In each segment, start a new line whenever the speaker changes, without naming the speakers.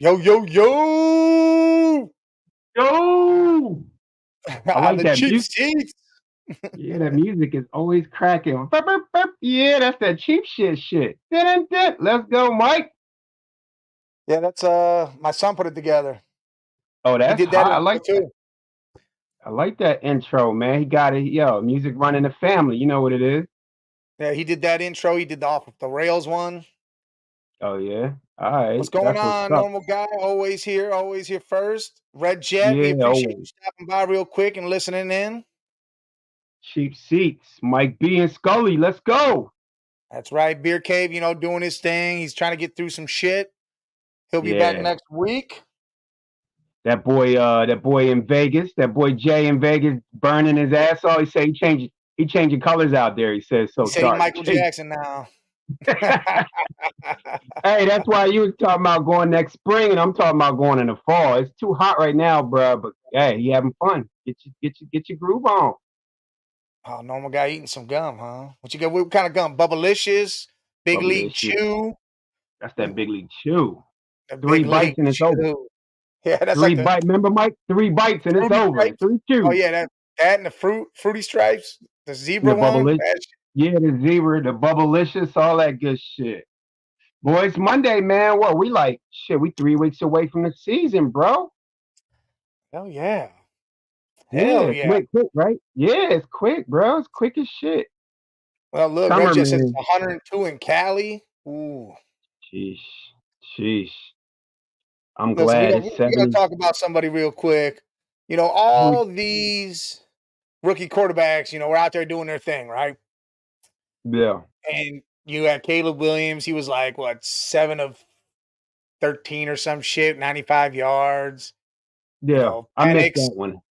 Yo, yo, yo!
Yo! I like
The
that
cheap
music.
seats.
Yeah, that music is always cracking. Burp, burp, burp. Yeah, that's that cheap shit. Dun, dun, dun. Let's go, Mike.
Yeah, that's my son put it together.
Oh,
He
that's
did that
hot. I
intro
like that.
too.
I like that intro, man. He got it. Yo, music running the family. You know what it is.
Yeah, he did that intro. He did the off the rails one.
Oh yeah. All
What's
right.
going
That's what's
on,
up.
normal guy? Always here first. Red Jet, we
Yeah,
appreciate you
always.
stopping by real quick and listening in.
Cheap seats. Mike B and Scully. Let's go.
That's right, Beer Cave, doing his thing. He's trying to get through some shit. He'll be back
Yeah.
next week.
That boy in Vegas, that boy Jay in Vegas burning his ass off. He said he changing colors out there. He says
He
so
said he
dark.
Michael Jackson now.
Hey, that's why you was talking about going next spring, and I'm talking about going in the fall. It's too hot right now, bro. But hey, he having fun. Get your groove on.
Oh, normal guy eating some gum, huh? What you got? What kind of gum? Bubblicious, Big League
Bubblicious.
Chew.
That's that
Ooh,
big league chew.
the
Three
Big
bites
League
and it's over.
Chew. Yeah, that's like
Three
the
bite. Remember, Mike? 3 bites and it's
fruity
over.
stripes.
Three
Oh
chews.
yeah, that and the fruity stripes, the
And
zebra
the
one.
bubblicious. Yeah, the zebra, the bubblicious, all that good shit. Boy, it's Monday, man. What we like? Shit, we 3 weeks away from the season, bro.
Hell yeah, hell
Yeah,
yeah.
quick, right? Yeah, it's quick, bro. It's quick as shit.
Well, look, Red
Summer,
Jet says it's
man.
102 in Cali. Ooh,
Sheesh, sheesh. I'm
listen, we
glad
got
it's
we got to
70.
talk about somebody real quick.
Who?
All these rookie quarterbacks, were out there doing their thing, right?
Yeah,
And you had Caleb Williams. He was like what 7 of 13 or some shit, 95 yards.
yeah. I missed
Penix
that one.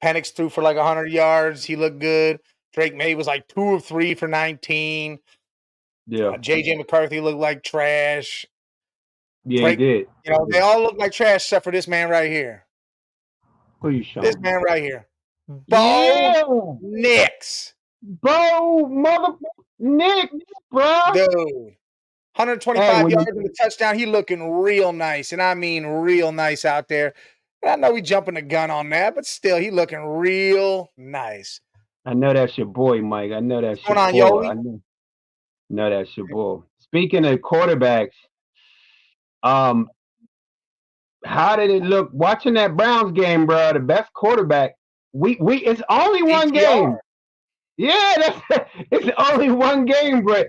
Penix threw for like 100 yards. He looked good. Drake May was like 2 of 3 for 19.
Yeah,
JJ McCarthy looked like trash.
yeah, he
Drake,
did. He
they
did.
all look like trash except for this man right here.
Who you
This
showing me?
man right here. Bo
Yeah,
Nix.
bro, mother Nick, bro.
Dude.
Hey,
125
when
yards
you,
and a touchdown. He looking real nice. And I mean real nice out there. And I know we jumping the gun on that, but still, he looking real nice.
I know that's your boy, Mike. I know
What's
that's
going
your
on,
boy.
Yoli?
Know that's your boy. Speaking of quarterbacks, um, how did it look watching that Browns game, bro? The best quarterback. We it's only one game.
DTR.
Yeah, it's only one game, but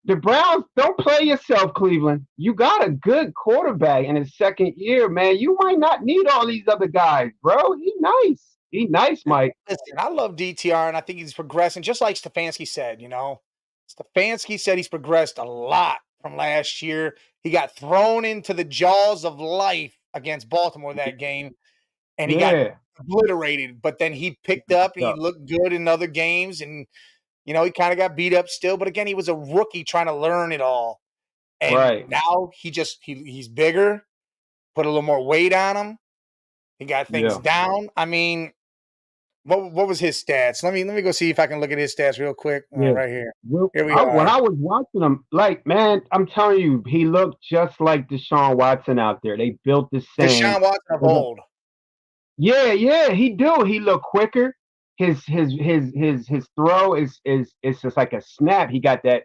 the Browns don't play yourself, Cleveland. You got a good quarterback in his second year, man. You might not need all these other guys, bro. He nice. He nice, Mike.
Listen, I love DTR, and I think he's progressing, just like Stefanski said. Stefanski said he's progressed a lot from last year. He got thrown into the jaws of life against Baltimore that game, and he got
Yeah.
obliterated. But then he picked up and he looked good in other games, and he kind of got beat up still. But again, he was a rookie trying to learn it all, and
Right.
now he's bigger, put a little more weight on him. He got things
Yeah.
down. I mean, what was his stats? Let me go see if I can look at his stats real quick.
Yeah.
Right here.
Well,
Here we
when
are.
I was watching him, like, man, I'm telling you, he looked just like Deshaun Watson out there. They built the same.
Deshaun Watson of old.
Yeah, he do. He look quicker. His throw is just like a snap. He got that.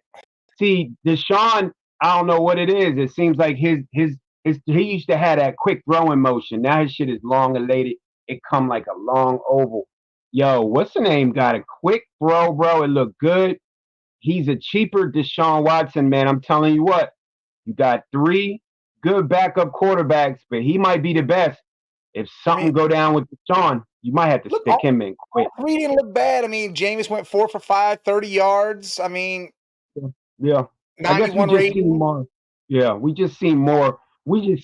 See, Deshaun, I don't know what it is. It seems like his he used to have that quick throwing motion. Now his shit is long elated. It come like a long oval. Yo, what's the name? Got a quick throw, bro. It looked good. He's a cheaper Deshaun Watson, man. I'm telling you what. You got 3 good backup quarterbacks, but he might be the best. If something go down with Deshaun, you might have to
Look,
stick him in quick.
all 3 didn't look bad. I mean, Jameis went 4 for 5, 30 yards. I mean,
Yeah. I guess we
91
just seen
rating.
more. Yeah, we just seen more.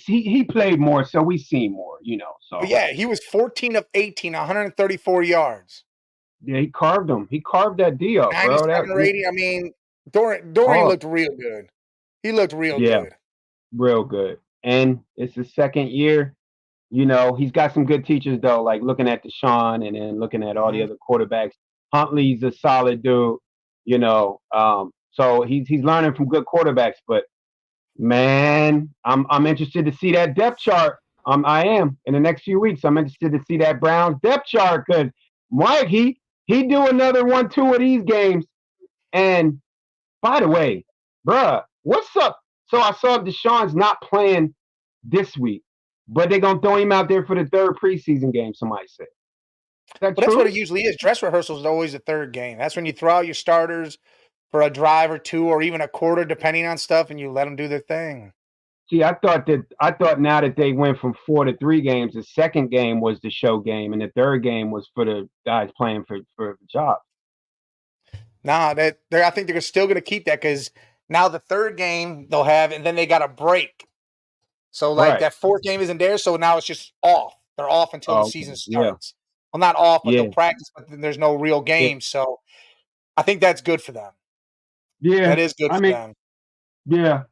He played more, so we seen more, So
But yeah, he was 14 of 18, 134 yards.
yeah, he carved him. He carved that D up, bro.
97 rating. I mean, Dorian
Oh,
looked real good. He looked real
yeah,
good.
real good. And it's his second year. He's got some good teachers though, like looking at Deshaun and then looking at all the other quarterbacks. Huntley's a solid dude, So he's learning from good quarterbacks, but Man, I'm interested to see that depth chart. I am in the next few weeks. I'm interested to see that Browns depth chart because Mike he do another 1-2 of these games. And by the way, bruh, what's up? So I saw Deshaun's not playing this week, but they're gonna throw him out there for the third preseason game. Somebody said, is that
Well, that's what it
true?
usually is. Dress rehearsal is always the third game. That's when you throw out your starters for a drive or two or even a quarter, depending on stuff, and you let them do their thing.
See, I thought now that they went from 4 to 3 games, the second game was the show game, and the third game was for the guys playing for the job.
Nah, I think they're still going to keep that because now the third game they'll have, and then they got a break. So like
Right.
that fourth game isn't there, so now it's just off. They're off until the
Oh, okay.
season
Yeah.
starts. Well, not off, but they'll
Yeah.
practice, but then there's no real
Yeah.
game. So I think that's good for them.
Yeah.
That is good
I
for
mean,
them.
yeah.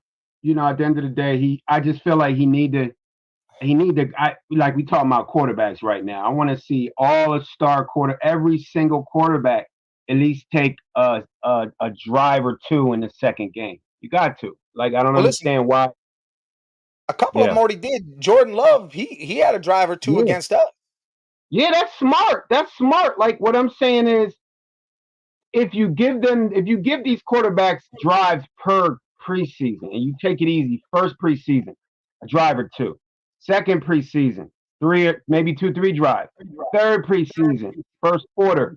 At the end of the day, I just feel like like we talking about quarterbacks right now. I want to see all a star every single quarterback at least take a drive or two in the second game. You got to. Like I don't
Well, listen,
understand why.
a couple of them
Yeah.
already did. Jordan Love, he had a drive or two
Yeah.
against us.
Yeah, that's smart. That's smart. Like what I'm saying is if you give these quarterbacks drives per preseason and you take it easy, first preseason, a drive or two. Second preseason, three, maybe two, three drives. Third preseason, first quarter.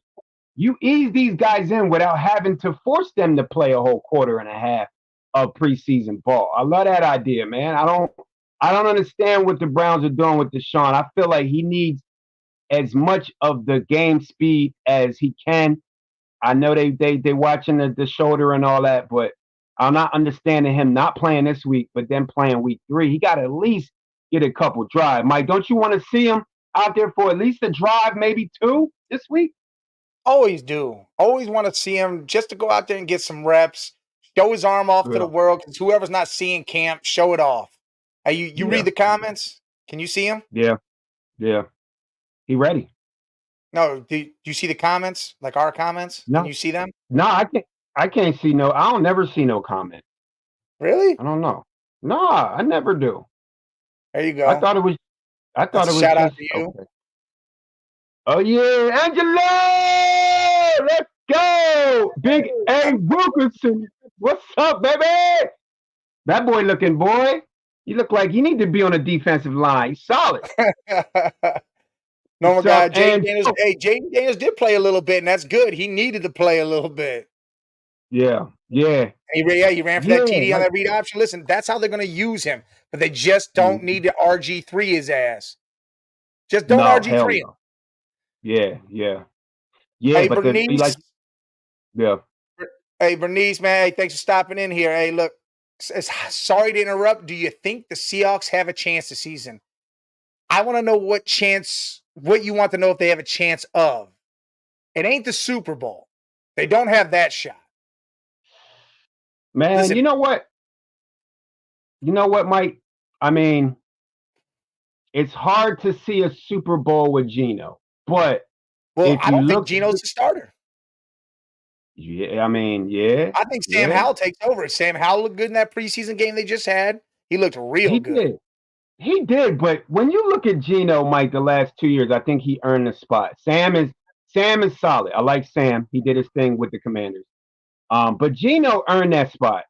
You ease these guys in without having to force them to play a whole quarter and a half of preseason ball. I love that idea, man. I don't understand what the Browns are doing with Deshaun. I feel like he needs as much of the game speed as he can. I know they watching the shoulder and all that, but I'm not understanding him not playing this week, but then playing week 3. He got to at least get a couple drive. Mike, don't you want to see him out there for at least a drive, maybe two this week?
Always do. Always want to see him just to go out there and get some reps, show his arm off to the
Yeah,
world. Because whoever's not seeing camp, show it off. Hey, you read
yeah,
the comments? Can you see him?
yeah, yeah. He ready?
No, do you see the comments? Like our comments? Can
No,
you see them?
no, I can't. I can't see no. I don't never see no comment.
Really?
I don't know. No, I never do.
There you
I
go.
thought it was. I
That's
thought
a
it was
shout out
just
to you.
okay. Oh yeah, Angelo! Let's go! Big A Wilkerson. What's up, baby? That boy looking boy. You look like you need to be on a defensive line. Solid.
Normal
What's
guy,
up,
Jaden
and
Daniels. Hey, Jaden Daniels did play a little bit, and that's good. He needed to play a little bit.
yeah, yeah,
He ran for that
yeah.
TD on
Like
that read option. Listen, that's how they're going to use him, but they just don't
mm,
need to RG3 his ass. Just don't
no, hell
RG3 him.
no. Yeah, yeah, yeah.
Hey,
But the like
Bernice.
yeah.
Hey, Bernice, man. Hey, thanks for stopping in here. Hey, look, sorry to interrupt. Do you think the Seahawks have a chance this season? I want to know what you want to know if they have a chance of. It ain't the Super Bowl. They don't have that shot.
Man, you
Listen,
know what? You know what, Mike? I mean, it's hard to see a Super Bowl with Geno, but
well,
if
I
you
don't think
look,
Geno's the starter.
yeah, I mean, yeah,
I think Sam
yeah,
Howell takes over. Sam Howell looked good in that preseason game they just had. He looked real
he
good.
did. He did, but when you look at Geno, Mike, the last 2 years, I think he earned the spot. Sam is solid. I like Sam. He did his thing with the Commanders. But Geno earned that spot.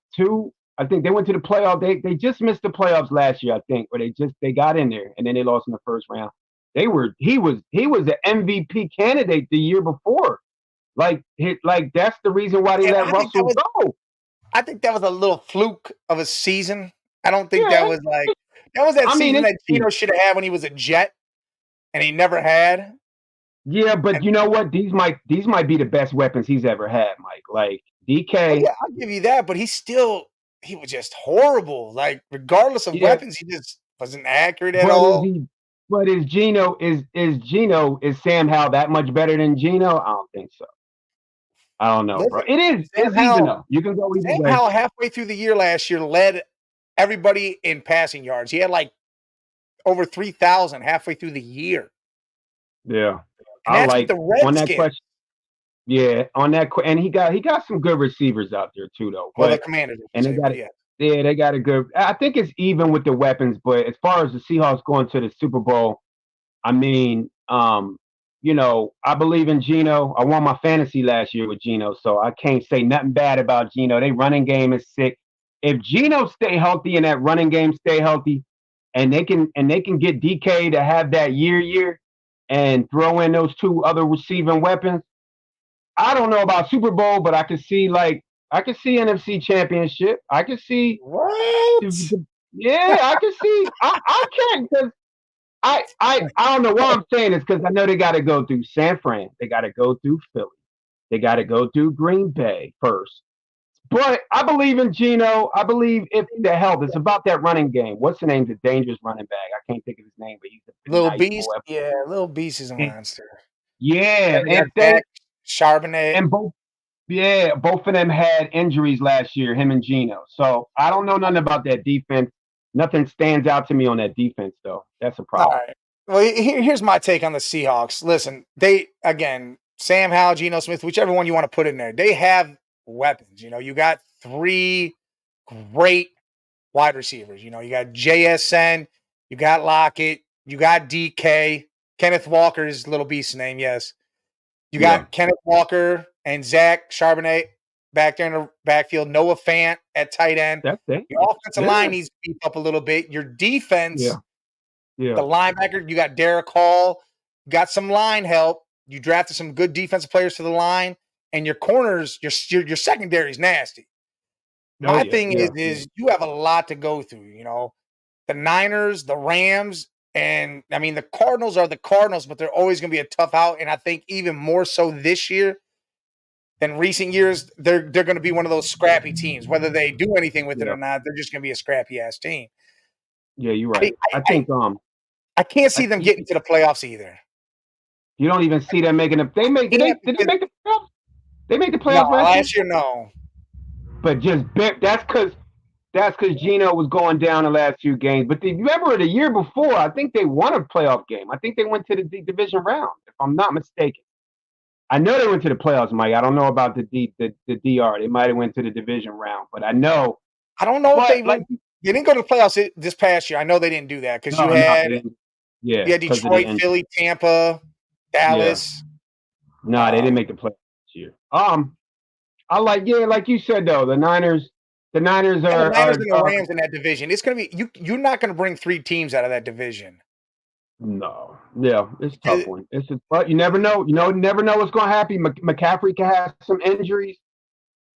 I think they went to the playoff. They just missed the playoffs last year, I think, where they got in there and then they lost in the first round. He was the MVP candidate the year before. Like that's the reason why they
And
let Russell go.
I think that was a little fluke of a season. I don't think that
Yeah,
was like that was that
I mean
season
it's
that Geno should have had when he was a Jet and he never had.
yeah, but
And
you know what? These might be the best weapons he's ever had, Mike. Like
oh
DK,
yeah, I'll give you that, but he was just horrible. Like regardless of
yeah,
weapons, he just wasn't accurate at
but is
all.
he? But is Sam Howell that much better than Geno? I don't think so. I don't know, bro.
Listen,
It is.
Sam
It's even
Howell
though you can go either
Sam
way.
Howell halfway through the year last year led everybody in passing yards. He had like over 3,000 halfway through the year.
Yeah,
And
I
that's with
like
the
on that
Redskins.
question. Yeah, on that, and he got some good receivers out there too, though.
Well, the
But
Commanders, I should
and they
say,
got
but
it.
yeah.
Yeah, they got a good. I think it's even with the weapons, but as far as the Seahawks going to the Super Bowl, I mean, I believe in Geno. I won my fantasy last year with Geno, so I can't say nothing bad about Geno. They running game is sick. If Geno stay healthy and that running game stay healthy, and they can get DK to have that year, and throw in those two other receiving weapons, I don't know about Super Bowl, but I could see NFC Championship. I could see
What?
yeah, I can see. I can because I don't know why I'm saying this because I know they got to go through San Fran, they got to go through Philly, they got to go through Green Bay first. But I believe in Geno. I believe if the health, it's about that running game. What's the name? The dangerous running back. I can't think of his name, but he's a
Little
nice
Beast?
boy.
Yeah, Little Beast is a
And-
monster.
yeah,
Then we got
if they
Zach Charbonnet.
and both yeah, both of them had injuries last year, him and Geno. So I don't know nothing about that defense. Nothing stands out to me on that defense, though. That's a
All
problem.
right. Well, here's my take on the Seahawks. Listen, they again, Sam Howell, Geno Smith, whichever one you want to put in there, they have weapons. You got three great wide receivers. You got JSN, you got Lockett, you got DK, Kenneth Walker's little beast's name, yes. You
Yeah,
got Kenneth Walker and Zach Charbonnet back there in the backfield. Noah Fant at tight end.
that's it.
Your offensive line
Yeah,
needs to beef up a little bit. Your
yeah,
defense,
yeah,
the linebacker, you got Derek Hall, got some line help. You drafted some good defensive players to the line, and your corners, your secondary is nasty.
oh
My
yeah,
thing
yeah, yeah,
is you have a lot to go through. The Niners, the Rams, and I mean the Cardinals are the Cardinals, but they're always going to be a tough out. And I think even more so this year than recent years, they're going to be one of those scrappy teams. Whether they do anything with it
yeah,
or not, they're just going to be a scrappy ass team.
yeah. You're
I,
right.
I
I
I
think
I can't see
I,
them
you,
getting to the playoffs either.
you don't even see them making it. They make
Can't
did they
because
make the playoffs? They make the
no,
playoffs last year,
last year no.
but just that's because Geno was going down the last few games. But remember the year before, I think they won a playoff game. I think they went to the division round, if I'm not mistaken. I know they went to the playoffs, Mike. I don't know about the DR. They might have went to the division round, but I know.
I don't know if
But
they
like,
went. They didn't go to the playoffs this past year. I know they didn't do that because
no,
you
no,
had
they didn't. Yeah,
you had
because of the
Detroit,
injury.
Philly, Tampa,
Yeah,
Dallas.
no, they didn't
Um,
make the playoffs this year. Like you said though, the Niners
and the
are
Niners
are
and the
are
Rams in that division. It's gonna be you're not gonna bring three teams out of that division.
no, yeah, it's a tough
Because
one. But you never know. You never know what's going to happen. McCaffrey can have some injuries.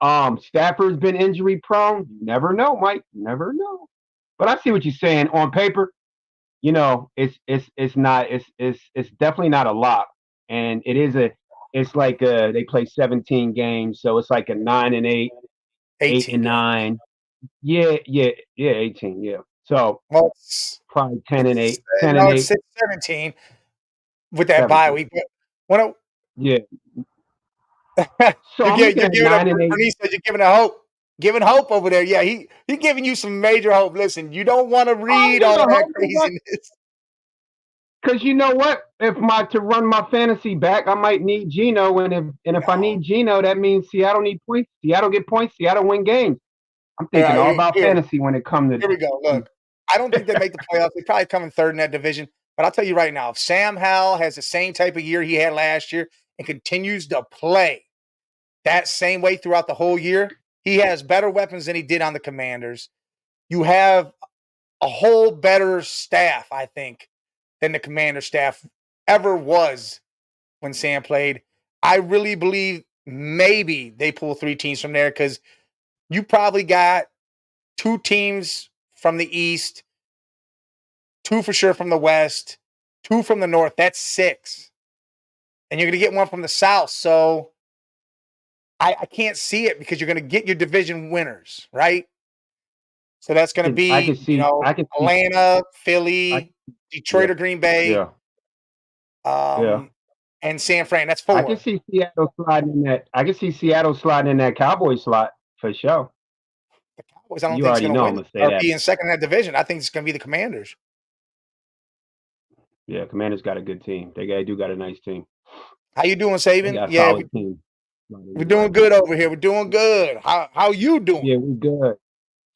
Stafford's been injury prone. You never know, Mike. You never know. But I see what you're saying. On paper, it's not it's definitely not a lot, and it's like they play 17 games, so it's like a 9-8, 8
18
and
games.
9. Yeah, yeah, yeah, 18. Yeah, so
Well,
probably 10 and 8, 10
no,
and
it's
8,
17 with that bye
17.
week. But when
Yeah, so
you're
I'm
giving
looking
you're
at
giving a
9 and 8.
Bernice said you're giving a hope. Giving hope over there. Yeah, he giving you some major hope. Listen, you don't want to
I'm
read all
giving
that
hope
craziness.
because you know what? If my to run my fantasy back, I might need Geno, and if I
No.
need Geno, that means Seattle need points. Seattle get points. Seattle win games. I'm
All
thinking all
right,
about fantasy when it comes
here we go.
to.
Look, I don't think they make the playoffs. They probably come in third in that division. But I'll tell you right now, if Sam Howell has the same type of year he had last year and continues to play that same way throughout the whole year, he has better weapons than he did on the Commanders. You have a whole better staff, I think, than the Commander staff ever was when Sam played. I really believe maybe they pull three teams from there because you probably got two teams from the East, two for sure from the West, two from the North. That's six. And you're going to get one from the South. So I can't see it because you're going to get your division winners, right? So that's going to
I can
be,
see. I can see.
Atlanta,
I
Philly,
yeah
Detroit or Green Bay,
yeah yeah.
um, and San Fran. That's
I can
four.
see Seattle sliding in that. I can see Seattle sliding in that Cowboy slot for sure.
The Cowboys, I don't
You
think is
already
going to
know I'm
win
gonna say
or
that.
be in second in that division. I think it's going to be the Commanders.
Yeah, Commanders got a good team. They do got a nice team.
How you doing,
They
Saban?
got a
Yeah,
solid team.
we're
You're
doing
right.
good over here. We're doing good. How you doing?
Yeah, we good.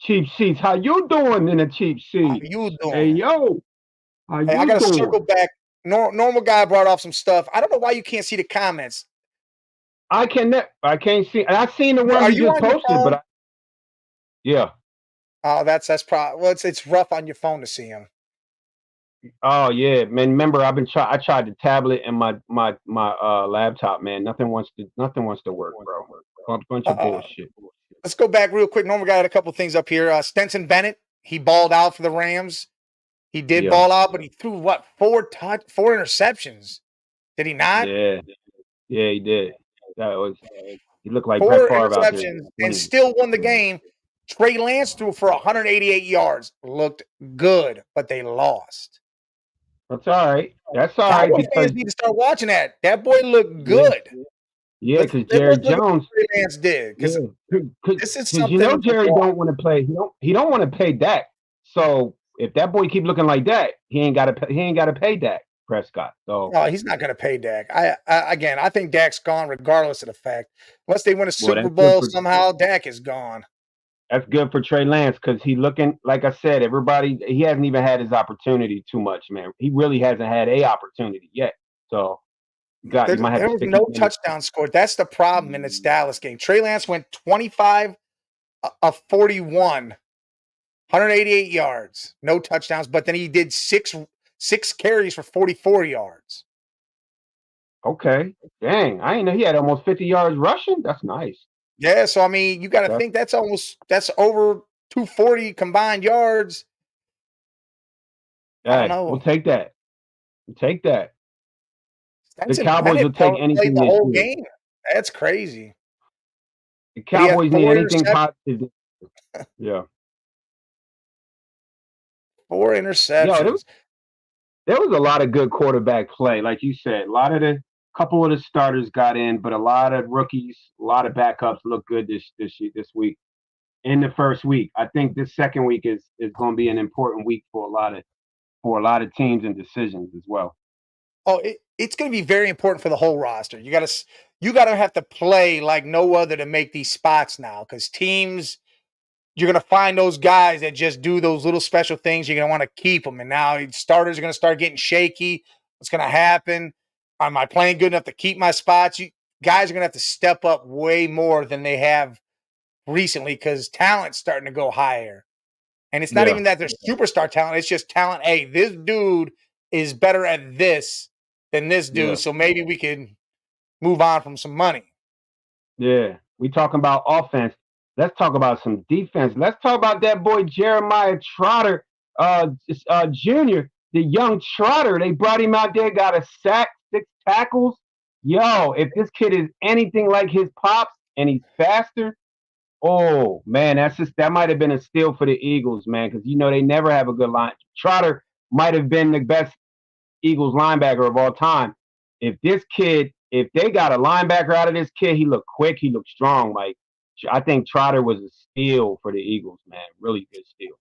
Cheap seats. How you doing in the cheap
How
seats?
you
Hey
doing?
yo, how
Hey, I
you
gotta circle
doing?
back. Normal guy brought off some stuff. I don't know why you can't see the comments.
I can't see. I seen the ones
Are
you
you
just
on your
posted, but
phone?
yeah.
Oh, that's probably well. It's rough on your phone to see him.
Oh yeah, man. Remember, I tried the tablet and my laptop, man. Nothing wants to work, bro. Bunch of
Uh,
bullshit.
let's go back real quick. Normal guy had a couple things up here. Stenson Bennett, he balled out for the Rams. He did
Yeah,
ball out, but he threw what four interceptions? Did he not?
yeah, yeah. He did. That was. He looked like Brett
Four
Favre out there
interceptions and
winning.
still won the game. Trey Lance threw for 188 yards. Looked good, but they lost.
That's all right. That's all right
Cowboy
because
fans need to start watching that. That boy looked
yeah,
good.
yeah,
Let's
because
let's
Jerry
look at what
Jones.
Trey Lance did
Yeah,
because
because
this is
you know
something to
Jerry
watch.
don't want to play. He don't want to pay Dak. So if that boy keep looking like that, he ain't got to pay Dak Prescott. So
No, he's not going to pay Dak. Again, I think Dak's gone regardless of the fact. Unless they win a
well,
Super Bowl somehow, Dak is gone.
that's good for Trey Lance because he looking like I said. Everybody he hasn't even had his opportunity too much, man. He really hasn't had a opportunity yet. So you might have
There
to
was
stick him
no
in it.
touchdown scored. That's the problem in this Dallas game. Trey Lance went 25 of 41, 188 yards, no touchdowns, but then he did six carries for 44 yards.
Okay, dang, I didn't know he had almost 50 yards rushing. That's nice.
Yeah, so I mean, you got to
That's
think that's over 240 combined yards. I don't
hey, we'll
know.
take that. We'll take that. The
Stenson
Cowboys
Bennett
will take
played
anything
the
this
whole
year.
game. That's crazy.
The
But he had
Cowboys need
four
anything
interceptions.
positive. Yeah.
Four
Yo,
interceptions.
there was a lot of good quarterback play. Like you said, a lot of the couple of the starters got in, but a lot of rookies, a lot of backups look good this week. In the first week, I think this second week is going to be an important week for a lot of teams and decisions as well.
Oh, it's going to be very important for the whole roster. You got to have to play like no other to make these spots now because teams you're going to find those guys that just do those little special things. You're going to want to keep them, and now starters are going to start getting shaky. What's going to happen? Am I playing good enough to keep my spots? Guys are going to have to step up way more than they have recently because talent's starting to go higher. And it's not
Yeah,
even that they're superstar talent. It's just talent. Hey, this dude is better at this than this
yeah,
dude. So maybe we can move on from some money.
yeah. We talking about offense. Let's talk about some defense. Let's talk about that boy Jeremiah Trotter, Junior, the young Trotter. They brought him out there, got a sack, 6 tackles. Yo, if this kid is anything like his pops and he's faster, oh man, that might have been a steal for the Eagles, man, because they never have a good line. Trotter might have been the best Eagles linebacker of all time. If they got a linebacker out of this kid, he looked quick, he looked strong. Like I think Trotter was a steal for the Eagles, man. Really good steal.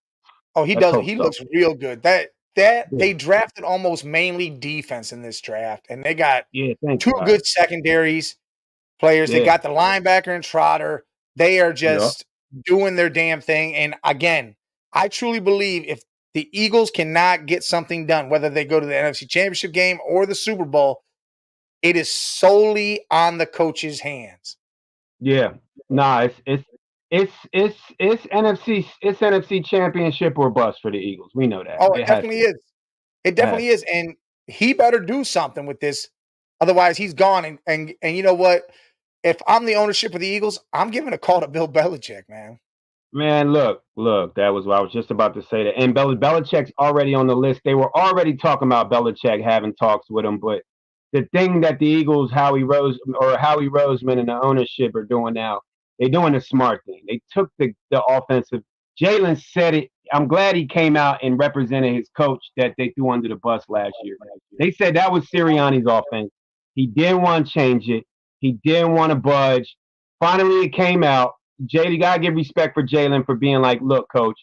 Oh, he
Let's
does.
hope
He
so.
looks real good. That
Yeah,
they drafted almost mainly defense in this draft, and they got
yeah. Thank
two
God.
good secondaries players. They
Yeah,
got the linebacker and Trotter. They are
yeah,
just doing their damn thing. And again, I truly believe if the Eagles cannot get something done, whether they go to the NFC Championship game or the Super Bowl, it is solely on the coach's hands.
yeah. Nah, it's NFC Championship or bust for the Eagles. We know that
Oh, it
it has
definitely
to.
is. It
It has
definitely is. And he better do something with this. Otherwise, he's gone. And you know what? If I'm the ownership of the Eagles, I'm giving a call to Bill Belichick, man.
Man, look, that was what I was just about to say. That, and Belichick's already on the list. They were already talking about Belichick having talks with him, but the thing that the Eagles, Howie Roseman and the ownership are doing now, they're doing the smart thing. They took the offensive. Jalen said it. I'm glad he came out and represented his coach that they threw under the bus last year. They said that was Sirianni's offense. He didn't want to change it. He didn't want to budge. Finally, it came out. You gotta give respect for Jalen for being like, look, coach,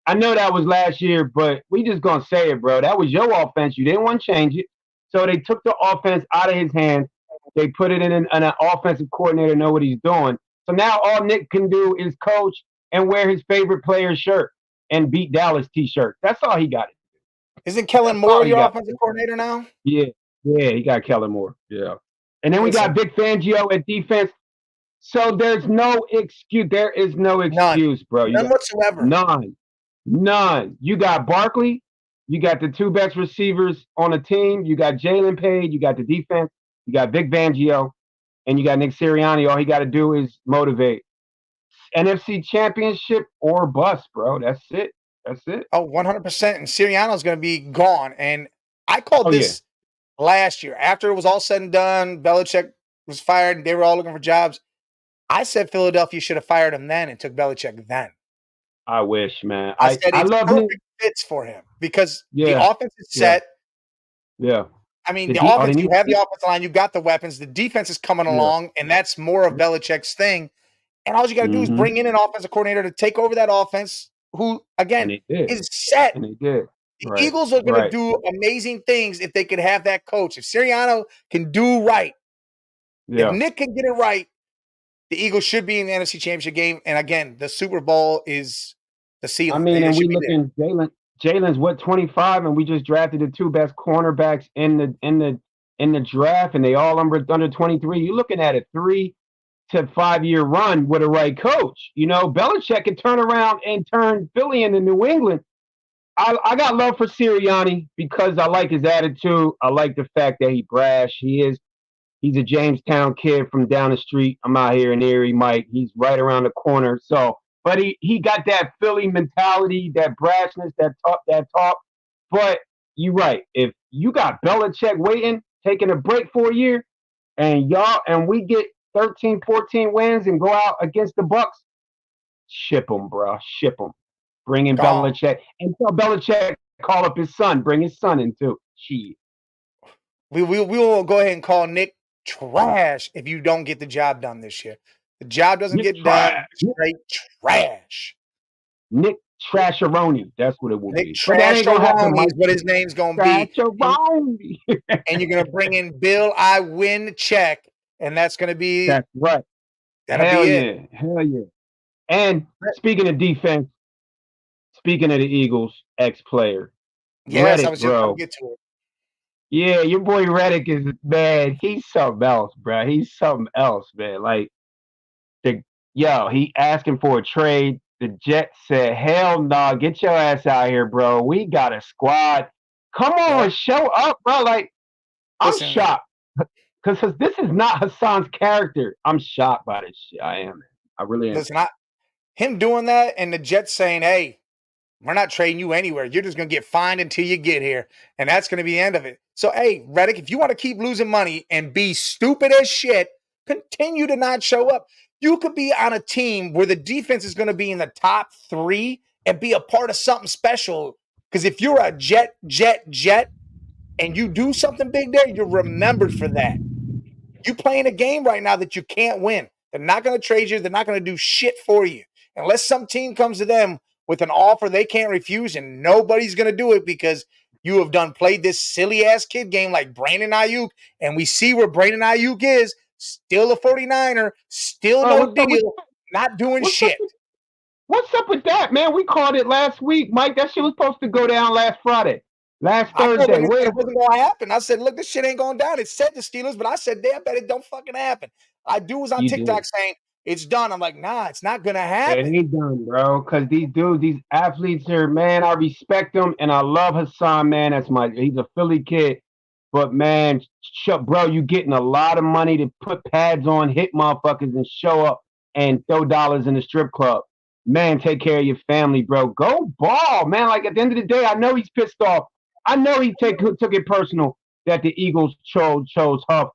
I know that was last year, but we just gonna say it, bro. That was your offense. You didn't want to change it. So they took the offense out of his hands. They put it in an offensive coordinator know what he's doing. So now all Nick can do is coach and wear his favorite player's shirt and beat Dallas t-shirt. That's all he got.
Isn't Kellen
That's all
Moore
he
your
got.
offensive coordinator now?
Yeah, yeah, he got Kellen Moore. Yeah. And then we got
Listen,
Vic Fangio at defense. So there's no excuse. There is no
none.
excuse, bro. You
None
got
whatsoever.
none. None. You got Barkley. You got the two best receivers on the team. You got Jalen Page. You got the defense. You got Vic Fangio. And you got Nick Sirianni. All he got to do is motivate. NFC Championship or bust, bro. That's it. That's it.
Oh, 100%. And Sirianni's going to be gone. And I called
Oh, yeah.
this last year. After it was all said and done, Belichick was fired and they were all looking for jobs. I said Philadelphia should have fired him then and took Belichick then.
I wish, man.
I said
I
it's
love Nick.
perfect fits for him because the
Yeah.
offense is set.
Yeah.
I mean,
The
the
de- oh, they
offense, you
need-
have the offensive line, you got the weapons, the defense is coming along, and that's more of Belichick's thing. And all you got to do is bring in an offensive coordinator to take over that offense, who,
And
again,
they did.
is set.
And they did.
The
Right.
Eagles are going to
Right.
do amazing things if they could have that coach. If Sirianni can do right, if
Yeah.
Nick can get it right, the Eagles should be in the NFC Championship game. And again, the Super Bowl is the ceiling.
I mean,
They
and we
should be there.
looking Jalen's what 25, and we just drafted the two best cornerbacks in the draft, and they all under 23. You're looking at a 3 to 5 year run with a right coach. You know, Belichick can turn around and turn Philly into New England. I got love for Sirianni because I like his attitude. I like the fact that he brash. He's a Jamestown kid from down the street. I'm out here in Erie, Mike. He's right around the corner. So, but he got that Philly mentality, that brashness, that talk. But you're right. If you got Belichick waiting, taking a break for a year, and we get 13, 14 wins and go out against the Bucks, ship them, bro. Ship them. Bring in
Gone.
Belichick and tell Belichick call up his son. Bring his son in too. Shit.
We will go ahead and call Nick trash if you don't get the job done this year. The job doesn't
Nick
get done.
trash.
Straight trash.
Nick Trasharoni. That's what it will
Nick
be. But that ain't gonna happen,
Trasharoni
Mike.
is what his name's going to be.
Trasharoni.
And you're going to bring in Bill I win check, and that's going to be
That's right.
that'll
Hell
be
yeah.
it.
Hell yeah. And speaking of defense, speaking of the Eagles, ex-player.
Yes, I
Reddick,
was just going
bro.
to get to it.
Yeah, your boy Reddick is, man, he's something else, bro. He's something else, man. Like, he asking for a trade. The Jets said, hell no, nah, get your ass out here, bro. We got a squad. Come on, show up, bro. Like,
Listen.
I'm shocked. Because this is not Hassan's character. I'm shocked by this shit. I am, man. I really am.
Listen, him doing that and the Jets saying, hey, we're not trading you anywhere. You're just going to get fined until you get here. And that's going to be the end of it. So, hey, Reddick, if you want to keep losing money and be stupid as shit, continue to not show up. You could be on a team where the defense is going to be in the top 3 and be a part of something special. Because if you're a jet, and you do something big there, you're remembered for that. You playing a game right now that you can't win. They're not going to trade you. They're not going to do shit for you. Unless some team comes to them with an offer they can't refuse, and nobody's going to do it because you have played this silly-ass kid game like Brandon Ayuk, and we see where Brandon Ayuk is, still a 49er, still no deal, not doing shit.
What's up with that, man? We called it last week, Mike. That shit was supposed to go down last Friday. Last Thursday.
It wasn't going to happen. I said, look, this shit ain't going down. It said the Steelers, but I said, damn, bet it don't fucking happen. I was on TikTok saying, it's done. I'm like, nah, it's not going to happen.
It ain't done, bro, because these dudes, these athletes are, man, I respect them, and I love Hassan, man. He's a Philly kid. But, man, bro, you getting a lot of money to put pads on, hit motherfuckers, and show up and throw dollars in the strip club. Man, take care of your family, bro. Go ball, man. Like, at the end of the day, I know he's pissed off. I know he took it personal that the Eagles chose Huff.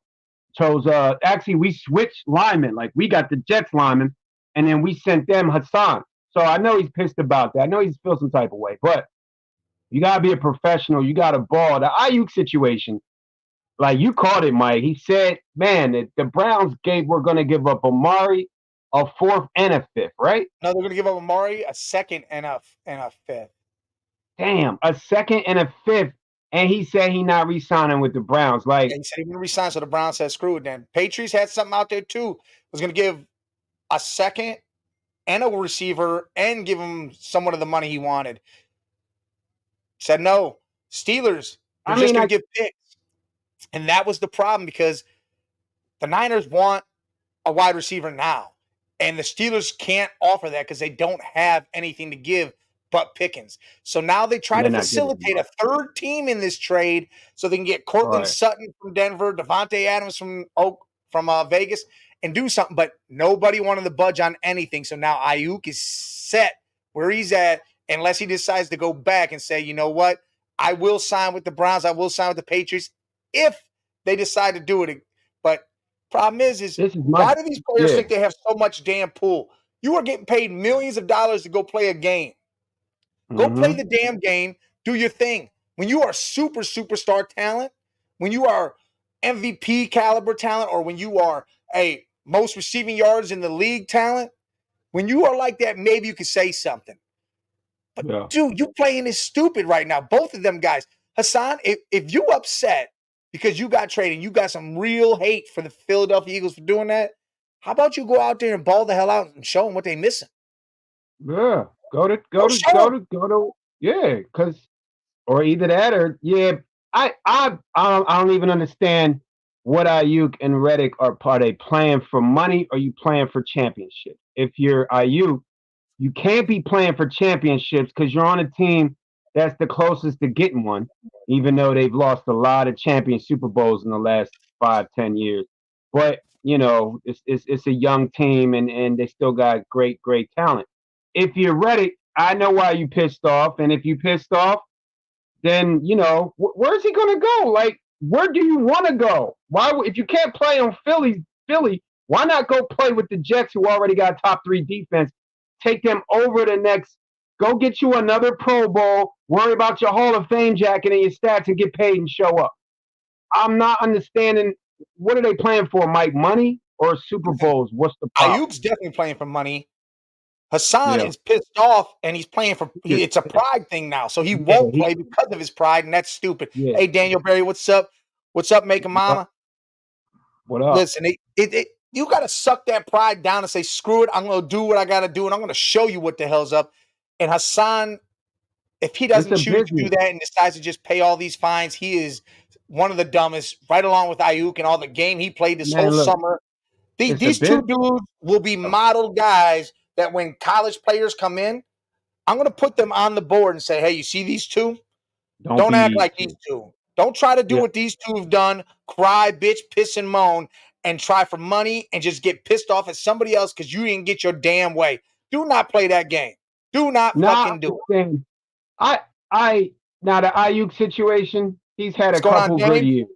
Actually, we switched linemen. Like, we got the Jets linemen, and then we sent them Hassan. So I know he's pissed about that. I know he's feel some type of way. But you got to be a professional. You got to ball. The Ayuk situation, like you called it, Mike. He said, man, the Browns were going to give up Amari, a 4th and a 5th, right?
No, they're going to give up Amari a 2nd and a 5th.
Damn, a 2nd and a 5th. And he said he not re-signing with the Browns. Like,
he said he wouldn't resign, so the Browns said screw it then. Patriots had something out there too. Was going to give a 2nd and a receiver and give him somewhat of the money he wanted. Said no. Steelers, they're
I
just
mean,
going
I
to give picks. And that was the problem because the Niners want a wide receiver now. And the Steelers can't offer that because they don't have anything to give but Pickens. So now they try
they're
to
not giving
facilitate
much.
a third team in this trade so they can get Cortland
Right.
Sutton from Denver, Devontae Adams from Vegas, and do something. But nobody wanted to budge on anything. So now Ayuk is set where he's at unless he decides to go back and say, you know what? I will sign with the Browns. I will sign with the Patriots if they decide to do it. But problem is
This is my
why do these players
yeah.
think they have so much damn pull? You are getting paid millions of dollars to go play a game. Go play
Mm-hmm.
the damn game. Do your thing. When you are superstar talent, when you are MVP caliber talent, or when you are a most receiving yards in the league talent, when you are like that, maybe you can say something. But
Yeah.
dude, you playing is stupid right now. Both of them guys. Hassan, if you upset because you got traded, you got some real hate for the Philadelphia Eagles for doing that. How about you go out there and ball the hell out and show them what they missing?
Yeah.
Go show them.
Go to yeah, because or either that or yeah. I don't even understand what Ayuk and Reddick are they playing for money or you playing for championship? If you're Ayuk, you can't be playing for championships because you're on a team that's the closest to getting one, even though they've lost a lot of champion Super Bowls in the last 5, 10 years. But it's a young team and they still got great talent. If you're ready, I know why you pissed off, and if you pissed off, then where's he gonna go? Like, where do you want to go? Why, if you can't play on Philly, why not go play with the Jets, who already got top 3 defense? Take them over the next. Go get you another Pro Bowl. Worry about your Hall of Fame jacket and your stats, and get paid and show up. I'm not understanding. What are they playing for, Mike? Money or Super Bowls? What's the problem?
Ayuk's definitely playing for money. Hassan
Yeah,
is pissed off and he's playing for it's a pride thing now. So he
yeah,
won't play because of his pride, and that's stupid.
yeah.
Hey, Daniel Berry, what's up? What's up, making mama?
What up?
Listen, you got to suck that pride down and say, screw it. I'm going to do what I got to do, and I'm going to show you what the hell's up. And Hassan, if he
It's
doesn't
a
choose to do
business,
that and decides to just pay all these fines, he is one of the dumbest, right along with Ayuk and all the game he played this whole
man. Look,
summer.
it's a
These two
business.
dudes will be model guys that when college players come in, I'm going to put them on the board and say, hey, you see these two?
Don't
Don't
be
act
these
like these
two.
two. Don't try to do
Yeah.
what these two have done, cry, bitch, piss, and moan, and try for money and just get pissed off at somebody else because you didn't get your damn way. Do not play that game. Do not
Now
fucking do it.
I I now the Ayuk situation, he's had
What's
a
going on,
couple good
Dame?
years.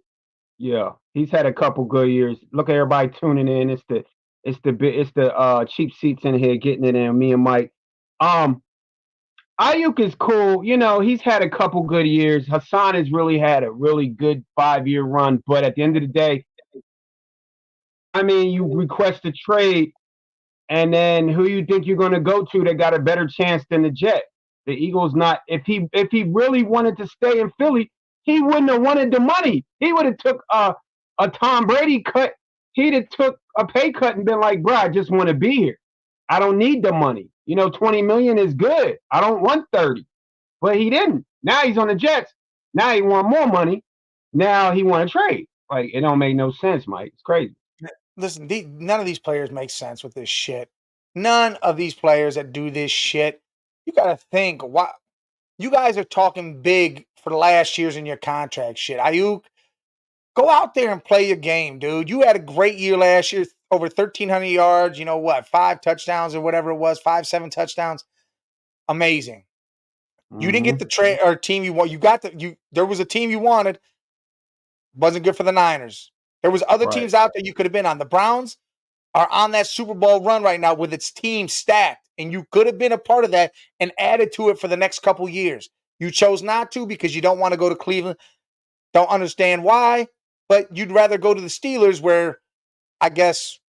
Yeah, he's had a couple good years. Look at everybody tuning in. It's the cheap seats in here getting it in. Me and Mike. Um, Ayuk is cool. He's had a couple good years. Hassan has really had a really good 5-year run. But at the end of the day, I mean, you request a trade, and then who you think you're going to go to that got a better chance than the Jet? The Eagles not. If he really wanted to stay in Philly, he wouldn't have wanted the money. He would have took a Tom Brady cut. He'd have took a pay cut and been like, bro, I just want to be here. I don't need the money. 20 million is good. I don't want 30. But he didn't. Now he's on the Jets. Now he want more money. Now he want to trade. Like, it don't make no sense, Mike. It's crazy.
Listen, none of these players make sense with this shit. None of these players that do this shit. You got to think, why you guys are talking big for the last years in your contract shit. Ayuk, go out there and play your game, dude. You had a great year last year, over 1,300 yards. You know what? 5 touchdowns or whatever it was, 5, 7 touchdowns. Amazing. You didn't get
Mm-hmm.
the trade or team you want. You got there was a team you wanted. Wasn't good for the Niners. There was other
Right.
teams out there you could have been on. The Browns are on that Super Bowl run right now with its team stacked, and you could have been a part of that and added to it for the next couple years. You chose not to because you don't want to go to Cleveland. Don't understand why, but you'd rather go to the Steelers where I guess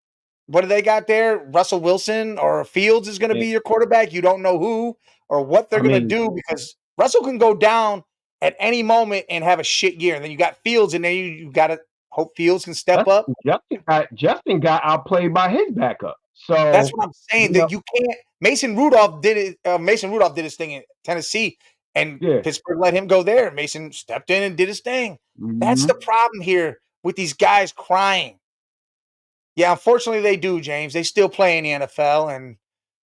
what do they got there? Russell Wilson or Fields is going to
Yeah.
be your quarterback. You don't know who or what they're
I
going to
mean,
do because Russell can go down at any moment and have a shit year. And then you got Fields, and then you got to hope Fields can step up.
Justin got outplayed by his backup.
That's
So
what I'm saying.
you
That
know,
you can't. Mason Rudolph did it. Mason Rudolph did his thing in Tennessee, and
yeah.
Pittsburgh let him go there. Mason stepped in and did his thing. That's the
Hmm.
problem here with these guys crying. Yeah, unfortunately, they do, James. They still play in the NFL, and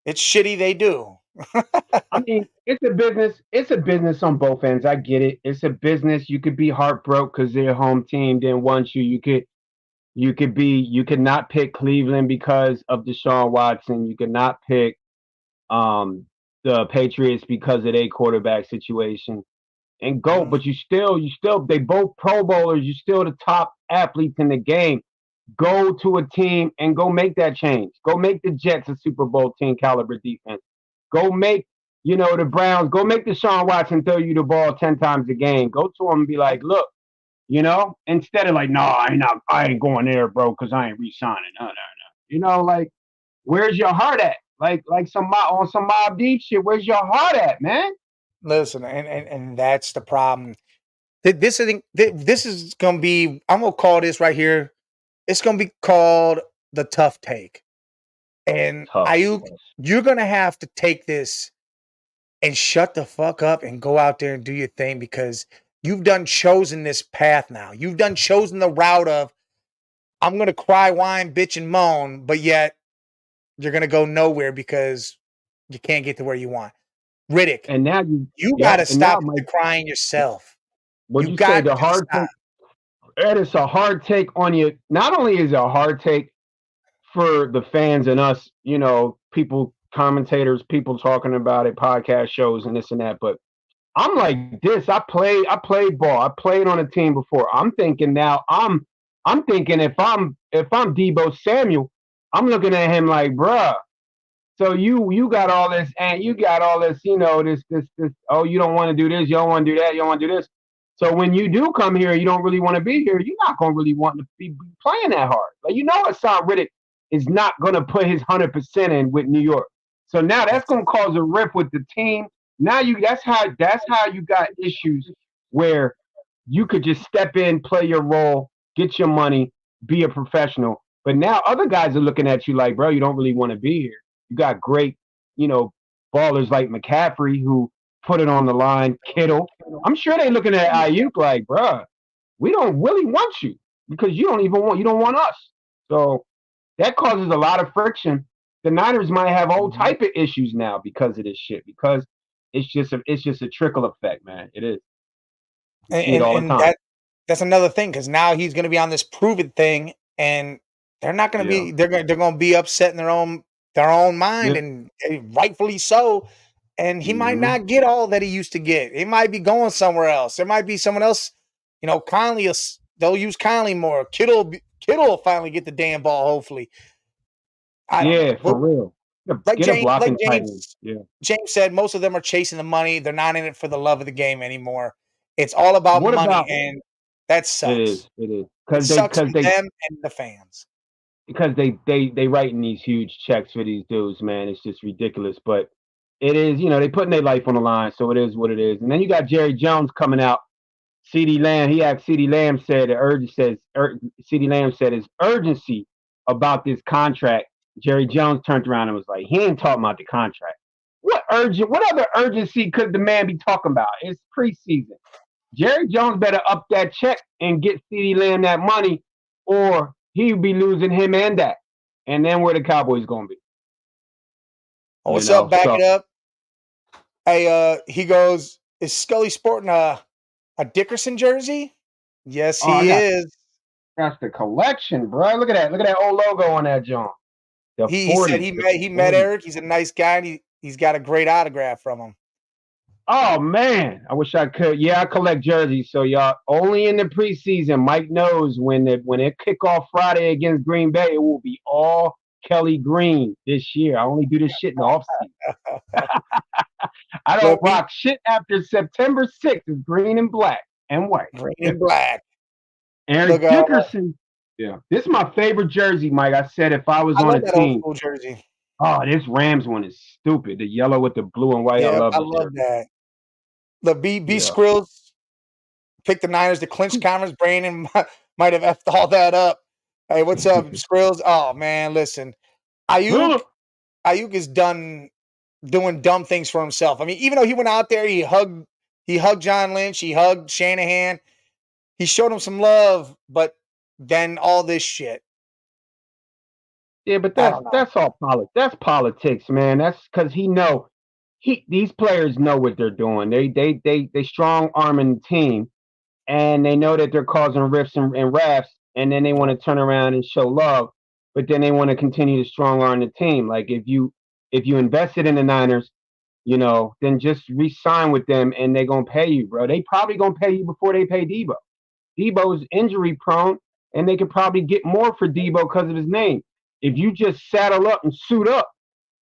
it's shitty they do.
I mean, it's a business. It's a business on both ends. I get it. It's a business. You could be heartbroken because their home team didn't want you. You could not pick Cleveland because of Deshaun Watson. You could not pick um the Patriots because of their quarterback situation. And go,
Mhm.
but you still they both pro bowlers, you still the top athletes in the game. Go to a team and go make that change. Go make the Jets a Super Bowl team caliber defense. Go make, the Browns, go make Deshaun Watson throw you the ball 10 times a game. Go to him and be like, look, instead of like, no, I ain't going there, bro, because I ain't re-signing. No, no, no. Like, where's your heart at? Like on some Mob Deep shit, where's your heart at, man?
Listen, and that's the problem. This is this is gonna be. I'm gonna call this right here. It's gonna be called the tough take. And
Tough.
Ayuk, you're gonna have to take this and shut the fuck up and go out there and do your thing because you've done chosen this path now. You've done chosen the route of I'm gonna cry, whine, bitch, and moan, but yet you're gonna go nowhere because you can't get to where you want. Riddick,
And now
you
yep,
gotta
and now
stop
my
the crying yourself.
what
You
you say
got
the
to
hard
stop.
take. That is a hard take on you. Not only is it a hard take for the fans and us, people, commentators, people talking about it, podcast shows and this and that, but I'm like this. I played ball. I played on a team before. I'm thinking now. I'm thinking if I'm Debo Samuel, I'm looking at him like, bruh. So you got all this, and you got all this, this. Oh, you don't want to do this. You don't want to do that. You don't want to do this. So when you do come here, you don't really want to be here. You're not gonna really want to be playing that hard. Like Hassan Riddick is not gonna put his 100% in with New York. So now that's
That's
gonna cause a rift with the team. Now that's how you got issues where you could just step in, play your role, get your money, be a professional. But now other guys are looking at you like, bro, you don't really want to be here. You got great, you know, ballers like McCaffrey who put it on the line, Kittle. I'm sure they're looking at Ayuk like, bruh, we don't really want you because you don't want us. So that causes a lot of friction. The Niners might have all
mhm.
type of issues now because of this shit, because it's just a trickle effect, man. It is. You
and
see it
and,
all the
and
time.
that's another thing because now he's going to be on this proven thing, and they're not going to
Yeah.
be. They're going to be upset in their own mind,
Yeah.
and rightfully so. And he might
Mm-hmm.
not get all that he used to get. He might be going somewhere else. There might be someone else. Conley. They'll use Conley more. Kittle will finally get the damn ball. Hopefully, I don't know.
Yeah,
But
for real.
like
Get a
James, like
blocking tight end.
James,
Yeah.
James said, most of them are chasing the money. They're not in it for the love of the game anymore. It's all about
What
money,
about
and that
it
sucks.
is. It is.
It
Because they
sucks
because
for
they
them and the fans.
because they writing these huge checks for these dudes, man. It's just ridiculous. But it is, they putting their life on the line, so it is what it is. And then you got Jerry Jones coming out. CD Lamb, he asked CD Lamb said CD Lamb said his urgency about this contract. Jerry Jones turned around and was like, he ain't talking about the contract. What other urgency could the man be talking about? It's preseason. Jerry Jones better up that check and get CD Lamb that money, or he'll be losing him and that. And then where the Cowboys gonna be?
Oh, what's up? Back
So
it up. Hey, he goes, is Scully sporting a Dickerson jersey? Yes,
I
he
got
is.
that's the collection, bro. Look at that. Look at that old logo on that John. The
He said
40s.
he
The
met
40s.
Eric. He's a nice guy, and he's got a great autograph from him.
Oh man, I wish I could. Yeah, I collect jerseys. So y'all only in the preseason. Mike knows when it kick off Friday against Green Bay, it will be all Kelly Green this year. I only do this shit in the offseason. I don't
Look,
rock shit after September 6th. It's green and black and white.
green and black. Look,
Eric Dickerson. Yeah. This is my favorite jersey, Mike. I said if I was
I
on
love
a
that old
team.
school jersey.
Oh, this Rams one is stupid. The yellow with the blue and white. I
Yeah,
love
I
this
love
jersey.
that. The B
Yeah.
Skrills picked the Niners to clinch conference. Brandon might have effed all that up. Hey, what's up, Skrills? Oh man, listen. Ayuk is done doing dumb things for himself. I mean, even though he went out there, he hugged John Lynch, he hugged Shanahan, he showed him some love, but then all this shit.
Yeah, but
I don't know.
that's all politics. That's politics, man. That's because these players know what they're doing. They strong arming the team, and they know that they're causing rifts and rafts, and then they want to turn around and show love, but then they want to continue to strong arm the team. Like if you invested in the Niners, then just re-sign with them, and they're gonna pay you, bro. They probably gonna pay you before they pay Debo. Debo's injury prone, and they could probably get more for Debo because of his name. If you just saddle up and suit up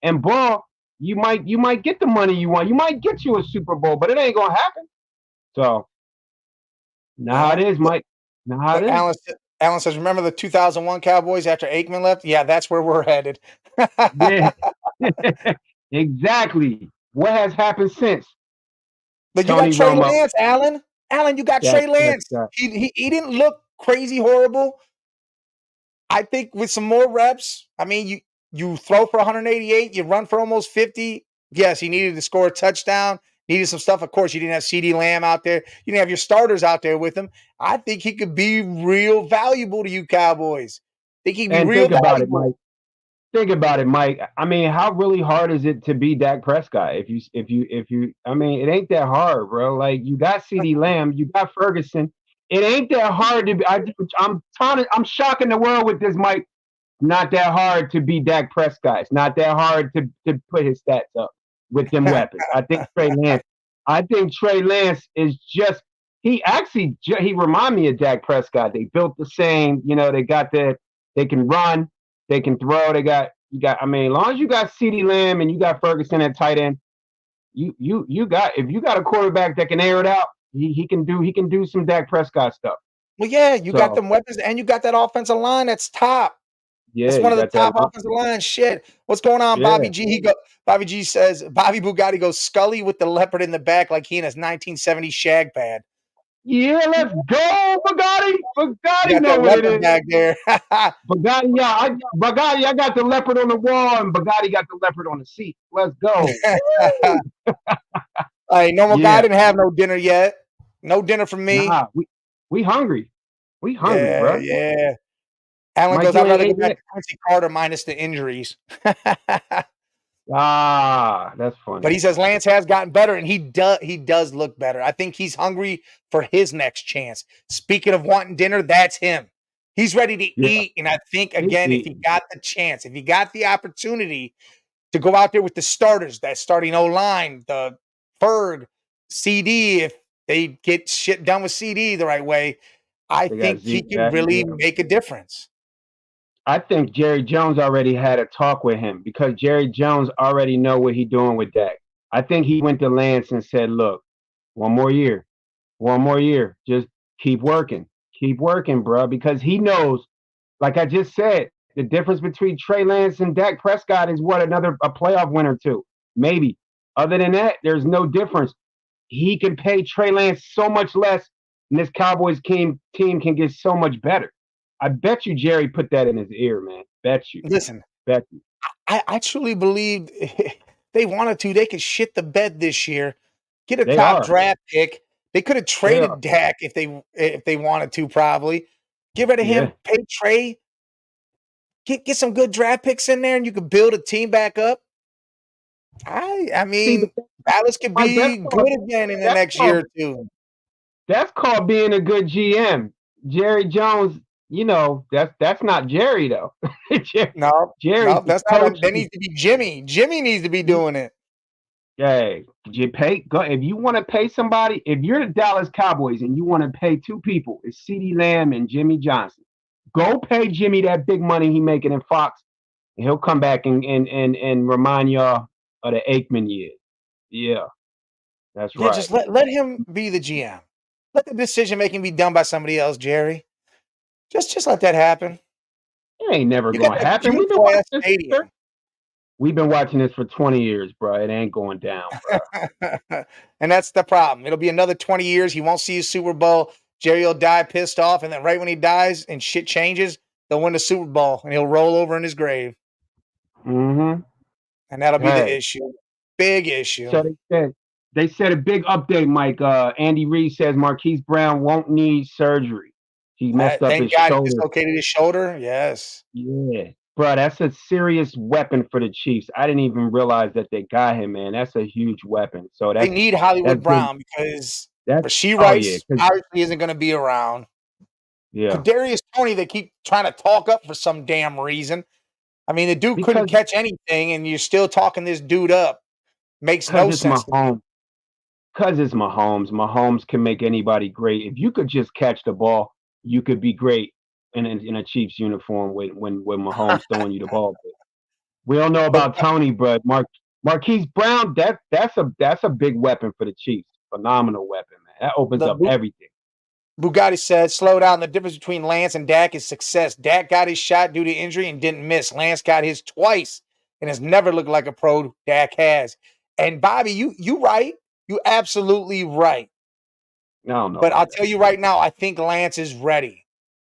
and ball, you might get the money you want. You might get you a Super Bowl, but it ain't gonna happen. So now how it
Well,
is, Mike. Now how
look,
it is.
Alan says, remember the 2001 Cowboys after Aikman left? Yeah, that's where we're headed.
Yeah, exactly. What has happened since
But you got
Tony
Trey
Romo?
Lance, Alan. Alan, you got
Dak
Trey Lance.
Prescott.
He didn't look crazy horrible. I think with some more reps, I mean, you throw for 188, you run for almost 50. Yes, he needed to score a touchdown, needed some stuff. Of course, you didn't have CD Lamb out there. You didn't have your starters out there with him. I think he could be real valuable to you Cowboys. I think he'd be
And
real
think about it,
valuable.
Mike. Think about it, Mike. I mean, how really hard is it to be Dak Prescott? I mean, it ain't that hard, bro. Like you got CD Lamb, you got Ferguson. It ain't that hard to be. I'm shocking the world with this, Mike. Not that hard to be Dak Prescott. It's not that hard to put his stats up with them weapons. I think Trey Lance. I think Trey Lance is just. He remind me of Dak Prescott. They built the same. They got they can run, they can throw. You got. I mean, as long as you got CeeDee Lamb and you got Ferguson at tight end, you got. If you got a quarterback that can air it out, he can do some Dak Prescott stuff.
Well, yeah, you got
So
them weapons and you got that offensive line that's top.
yeah,
That's one
you
of the
got that
top
line.
offensive lines. Shit. What's going on,
Yeah.
Bobby G? Bobby G says Bobby Bugatti goes Scully with the leopard in the back like he in his 1970s shag pad.
Yeah, let's go, Bugatti.
You
Bugatti
got
know
that
what it
leopard
is.
back there.
Bugatti, yeah, Bugatti, I got the leopard on the wall, and Bugatti got the leopard on the seat. Let's go. Woo!
Hey, no more guy
Yeah,
didn't have no dinner yet. No dinner for me.
nah, we hungry. We hungry,
Yeah,
bro.
yeah. Alan
Mike,
goes,
you
I'd rather
ain't
go
ate
back
yet.
to Quincy Carter minus the injuries.
Ah, that's
But
funny.
he says Lance has gotten better, and he does look better. I think he's hungry for his next chance. Speaking of wanting dinner, that's him. He's ready to
Yeah,
eat, and I think
he
again, if he
eating.
got the chance, if he got the opportunity to go out there with the starters, that starting O line, the Ferg, CD, if they get shit done with CD the right way, I
They got
think he
Zeke
can
back.
really
Yeah.
make a difference.
I think Jerry Jones already had a talk with him because Jerry Jones already know what he doing with Dak. I think he went to Lance and said, "Look, one more year. One more year. Just keep working, bro, because he knows, like I just said, the difference between Trey Lance and Dak Prescott is what a playoff winner too, maybe. Other than that, there's no difference. He can pay Trey Lance so much less, and this Cowboys team can get so much better. I bet you Jerry put that in his ear, man. Bet you,
Listen,
bet you.
I truly believe if they wanted to, they could shit the bed this year, get a
They
top
are,
draft pick. They could have
they are,
traded Dak if they wanted to, probably. Get rid of
yeah.
him, pay Trey, get some good draft picks in there, and you could build a team back up. I
See, but
mean, Dallas could
Mike,
be good again in the
that's
next year
called
or two.
That's called being a good GM. Jerry Jones, that's not Jerry though.
No,
Jerry's
no,
the
that's not
coach.
him. That needs to be Jimmy. Jimmy needs to be doing it.
Hey, you pay. Go if you want to pay somebody. If you're the Dallas Cowboys and you want to pay two people, it's CeeDee Lamb and Jimmy Johnson. Go pay Jimmy that big money he making in Fox, and he'll come back and remind y'all of the Aikman years. Yeah, that's
Yeah,
right.
just let him be the GM. Let the decision making be done by somebody else, Jerry. Just let that happen.
It ain't never
You got
gonna
that
happen. We've been
beautiful
watching
ass
this.
stadium.
We've been watching this for 20 years, bro. It ain't going down, bro.
And that's the problem. It'll be another 20 years. He won't see a Super Bowl. Jerry will die pissed off, and then right when he dies and shit changes, they'll win the Super Bowl, and he'll roll over in his grave.
Mm-hmm.
And that'll be the
Hey.
issue. Big issue.
So they said a big update, Mike. Andy Reid says Marquise Brown won't need surgery. He messed up
Thank
his
God he
shoulder.
dislocated his shoulder. Yes.
Yeah. Bro, that's a serious weapon for the Chiefs. I didn't even realize that they got him, man. That's a huge weapon. So
They
that's
need
that's
Hollywood
big.
Brown because
That's
Rashee
oh yeah,
Rice obviously isn't going to be around.
yeah.
Kadarius Toney, they keep trying to talk up for some damn reason. I mean, the dude couldn't
Because
catch anything, and you're still talking this dude up. Makes no
it's
sense to me.
Mahomes. Because it's Mahomes. Mahomes can make anybody great. If you could just catch the ball, you could be great in a Chiefs uniform when Mahomes throwing you the ball. But we don't know
But
about Tony, but Marquise Brown, that's a big weapon for the Chiefs. Phenomenal weapon, man. That opens
the
up everything.
Bugatti said, slow down. The difference between Lance and Dak is success. Dak got his shot due to injury and didn't miss. Lance got his twice and has never looked like a pro. Dak has. And Bobby, you right. You absolutely right.
I don't know
But I'll
about that.
tell you right now, I think Lance is ready.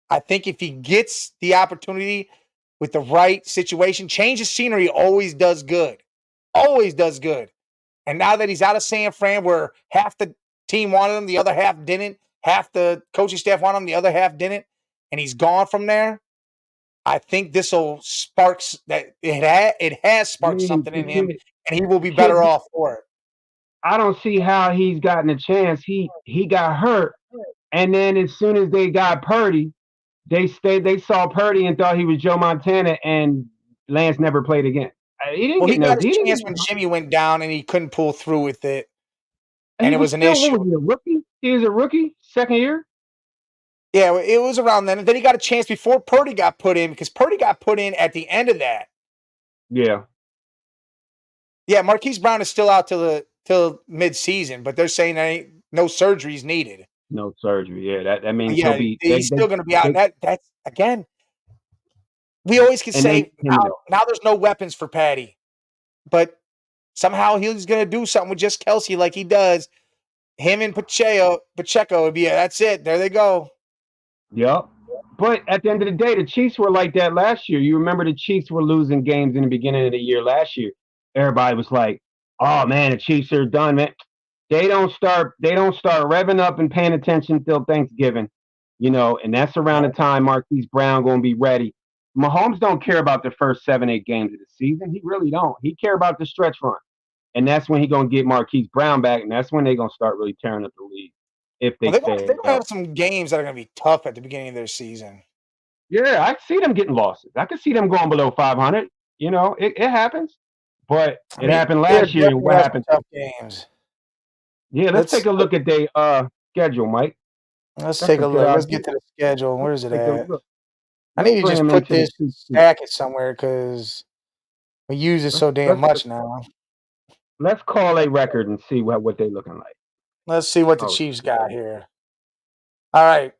I think if he gets the opportunity with the right situation, change of scenery always does good. Always does good. And now that he's out of San Fran, where half the team wanted him, the other half didn't, half the coaching staff wanted him, the other half didn't, and he's gone from there, I think this will sparks that it has
I
sparked
mean,
something in him, and he will be better
kid,
off for it.
I don't see how he's gotten a chance. He got hurt, and then as soon as they got Purdy, they saw Purdy and thought he was Joe Montana, and Lance never played again. He didn't
Well, he
get no.
got
He
his
didn't
chance
get
when
no.
Jimmy went down and he couldn't pull through with it, and
He
it
was
was an
still, what
issue.
was he, a rookie? He was a rookie, second year.
Yeah, it was around then. And then he got a chance before Purdy got put in because Purdy got put in at the end of that.
Yeah,
Yeah, Marquise Brown is still out till mid-season, but they're saying there ain't no surgeries needed.
no surgery. Yeah, that means he'll
Yeah,
be.
he's still going to be out. And
They
that's again, we always can
and they
say
need him though.
now there's no weapons for Patty, but somehow he's going to do something with just Kelsey like he does. Him and Pacheco would be that's it. There they go.
Yep. But at the end of the day, the Chiefs were like that last year. You remember the Chiefs were losing games in the beginning of the year last year. Everybody was like, "Oh man, the Chiefs are done, man." They don't start revving up and paying attention till Thanksgiving, and that's around the time Marquise Brown gonna be ready. Mahomes don't care about the first 7, 8 games of the season. He really don't. He care about the stretch run, and that's when he gonna get Marquise Brown back, and that's when they gonna start really tearing up the league if
Well,
they
they're
stay
gonna have
healthy.
some games that are going to be tough at the beginning of their season.
Yeah, I see them getting losses. I can see them going below 500. It happens, but
I
it
mean,
happened
they're
last year. And
definitely
what
have some
happened to
tough
them?
games.
Yeah, let's take
Let's
a look at their schedule, Mike.
let's
That's
take
a
a
good
look. Let's
idea.
get to the schedule.
Let's
Where is it
take a
at?
look.
I
Let's
need to
bring
just
them
put
into the
this
Chiefs.
stack it somewhere because we use it
Let's
so damn
let's
much now.
let's call a record and see what they're looking like.
Let's see what the
Oh,
Chiefs got here. All right.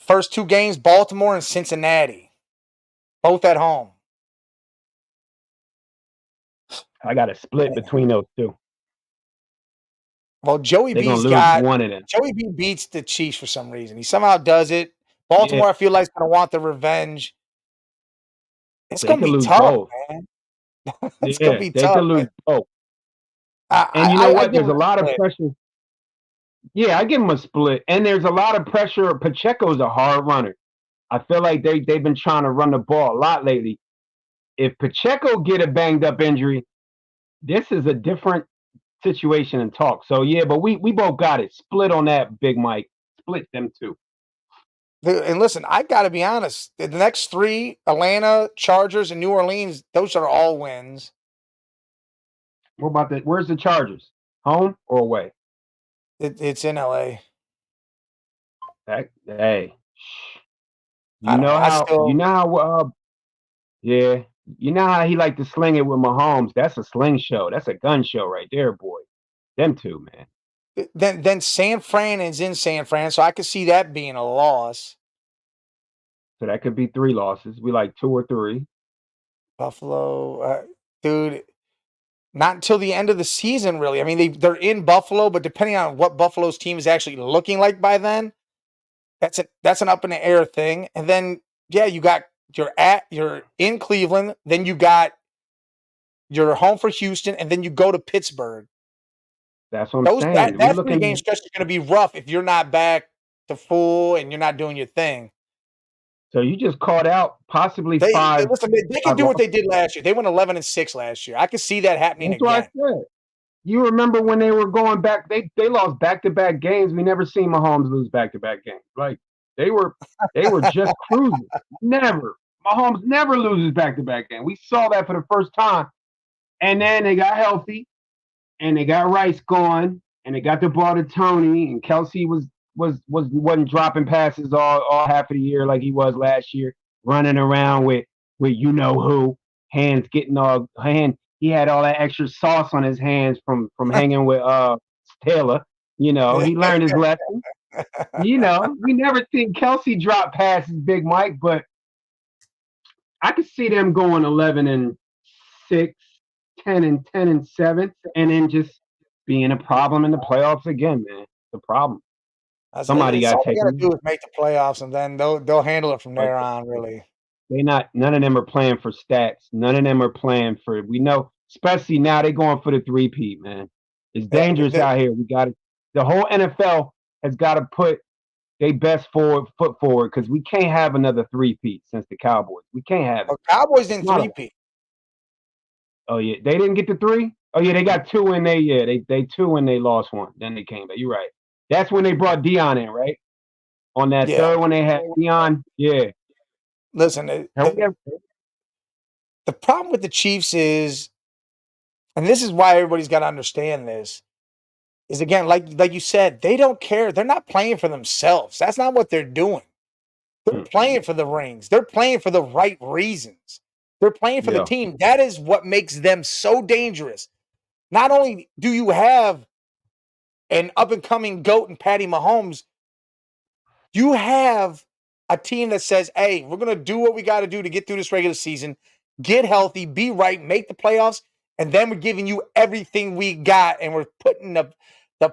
First two games, Baltimore and Cincinnati. Both at home.
I got a split between those two.
Well,
They're gonna lose one of them.
Joey B beats the Chiefs for some reason. He somehow does it.
Yeah,
Baltimore, I feel like, is going to want the revenge. It's
they
going to
could
be
lose
tough,
both.
man. It's going to
Yeah,
be
they could
tough,
lose
but
both. And you know
I
what?
give
There's
him
a
a
lot of
split.
pressure. Yeah, I give them a split, and there's a lot of pressure. Pacheco's a hard runner. I feel like they've been trying to run the ball a lot lately. If Pacheco get a banged up injury, this is a different situation and talk. So yeah, but we both got it. Split on that, Big Mike. Split them two.
And listen, I got to be honest. The next three, Atlanta, Chargers, and New Orleans, those are all wins.
What about the where's the Chargers? Home or away?
It's in LA.
Hey,
I don't know. I
you
still,
know how yeah, you know how he like to sling it with Mahomes. That's a sling show. That's a gun show right there, boy. Them two, man.
then San Fran is in San Fran, so I could see that being a loss.
So that could be 3 losses. We like 2 or 3.
Buffalo, dude, not until the end of the season, really. I mean, they're in Buffalo, but depending on what Buffalo's team is actually looking like by then, that's an up in the air thing. And then, yeah, you're in Cleveland. Then you got you're home for Houston, and then you go to Pittsburgh.
That's what I'm saying. We're
That 3-game
looking.
stretch is gonna be rough if you're not back to full and you're not doing your thing.
So you just called out possibly
They
five
listen, they can
five
do what
losses.
they did last year. They went 11-6 last year. I could see that happening
That's what I
again.
said. You remember when they were going back? They lost back to back games. We never seen Mahomes lose back to back games. Like they were just cruising. Never. Mahomes never loses back to back game. We saw that for the first time. And then they got healthy and they got Rice going and they got the ball to Tony and Kelsey wasn't dropping passes all half of the year like he was last year, running around with you know who, hands getting all hand. He had all that extra sauce on his hands from hanging with Taylor. You know, he learned his lesson. You know, we never seen Kelsey drop passes, Big Mike, but I could see them going 11-6, 10-7, and then just being a problem in the playoffs again, man. The problem. Somebody
It's
got to
all they
take
gotta
them.
do is make the playoffs, and then they'll handle it from
But
there on, really.
they not. None of them are playing for stats. None of them are playing for. We know, especially now they going for the three-peat, man. It's
Yeah,
dangerous out here. We got to. The whole NFL has got to put their best foot forward because we can't have another three-peat since the Cowboys. We can't have it.
Cowboys
It's
didn't
not a.
three-peat.
Oh yeah, they didn't get the three. Oh yeah, they got two and they two and they lost one. Then they came back. You're right. That's when they brought Dion in, right? On that
Yeah.
third one they had Dion. Yeah.
Listen, the problem with the Chiefs is, and this is why everybody's got to understand this, is again, like you said, they don't care. They're not playing for themselves. That's not what they're doing. They're playing for the rings. They're playing for the right reasons. They're playing for the
Yeah.
team. That is what makes them so dangerous. Not only do you have an up and coming GOAT in Patty Mahomes, you have a team that says, hey, we're going to do what we got to do to get through this regular season, get healthy, be right, make the playoffs, and then we're giving you everything we got, and we're putting the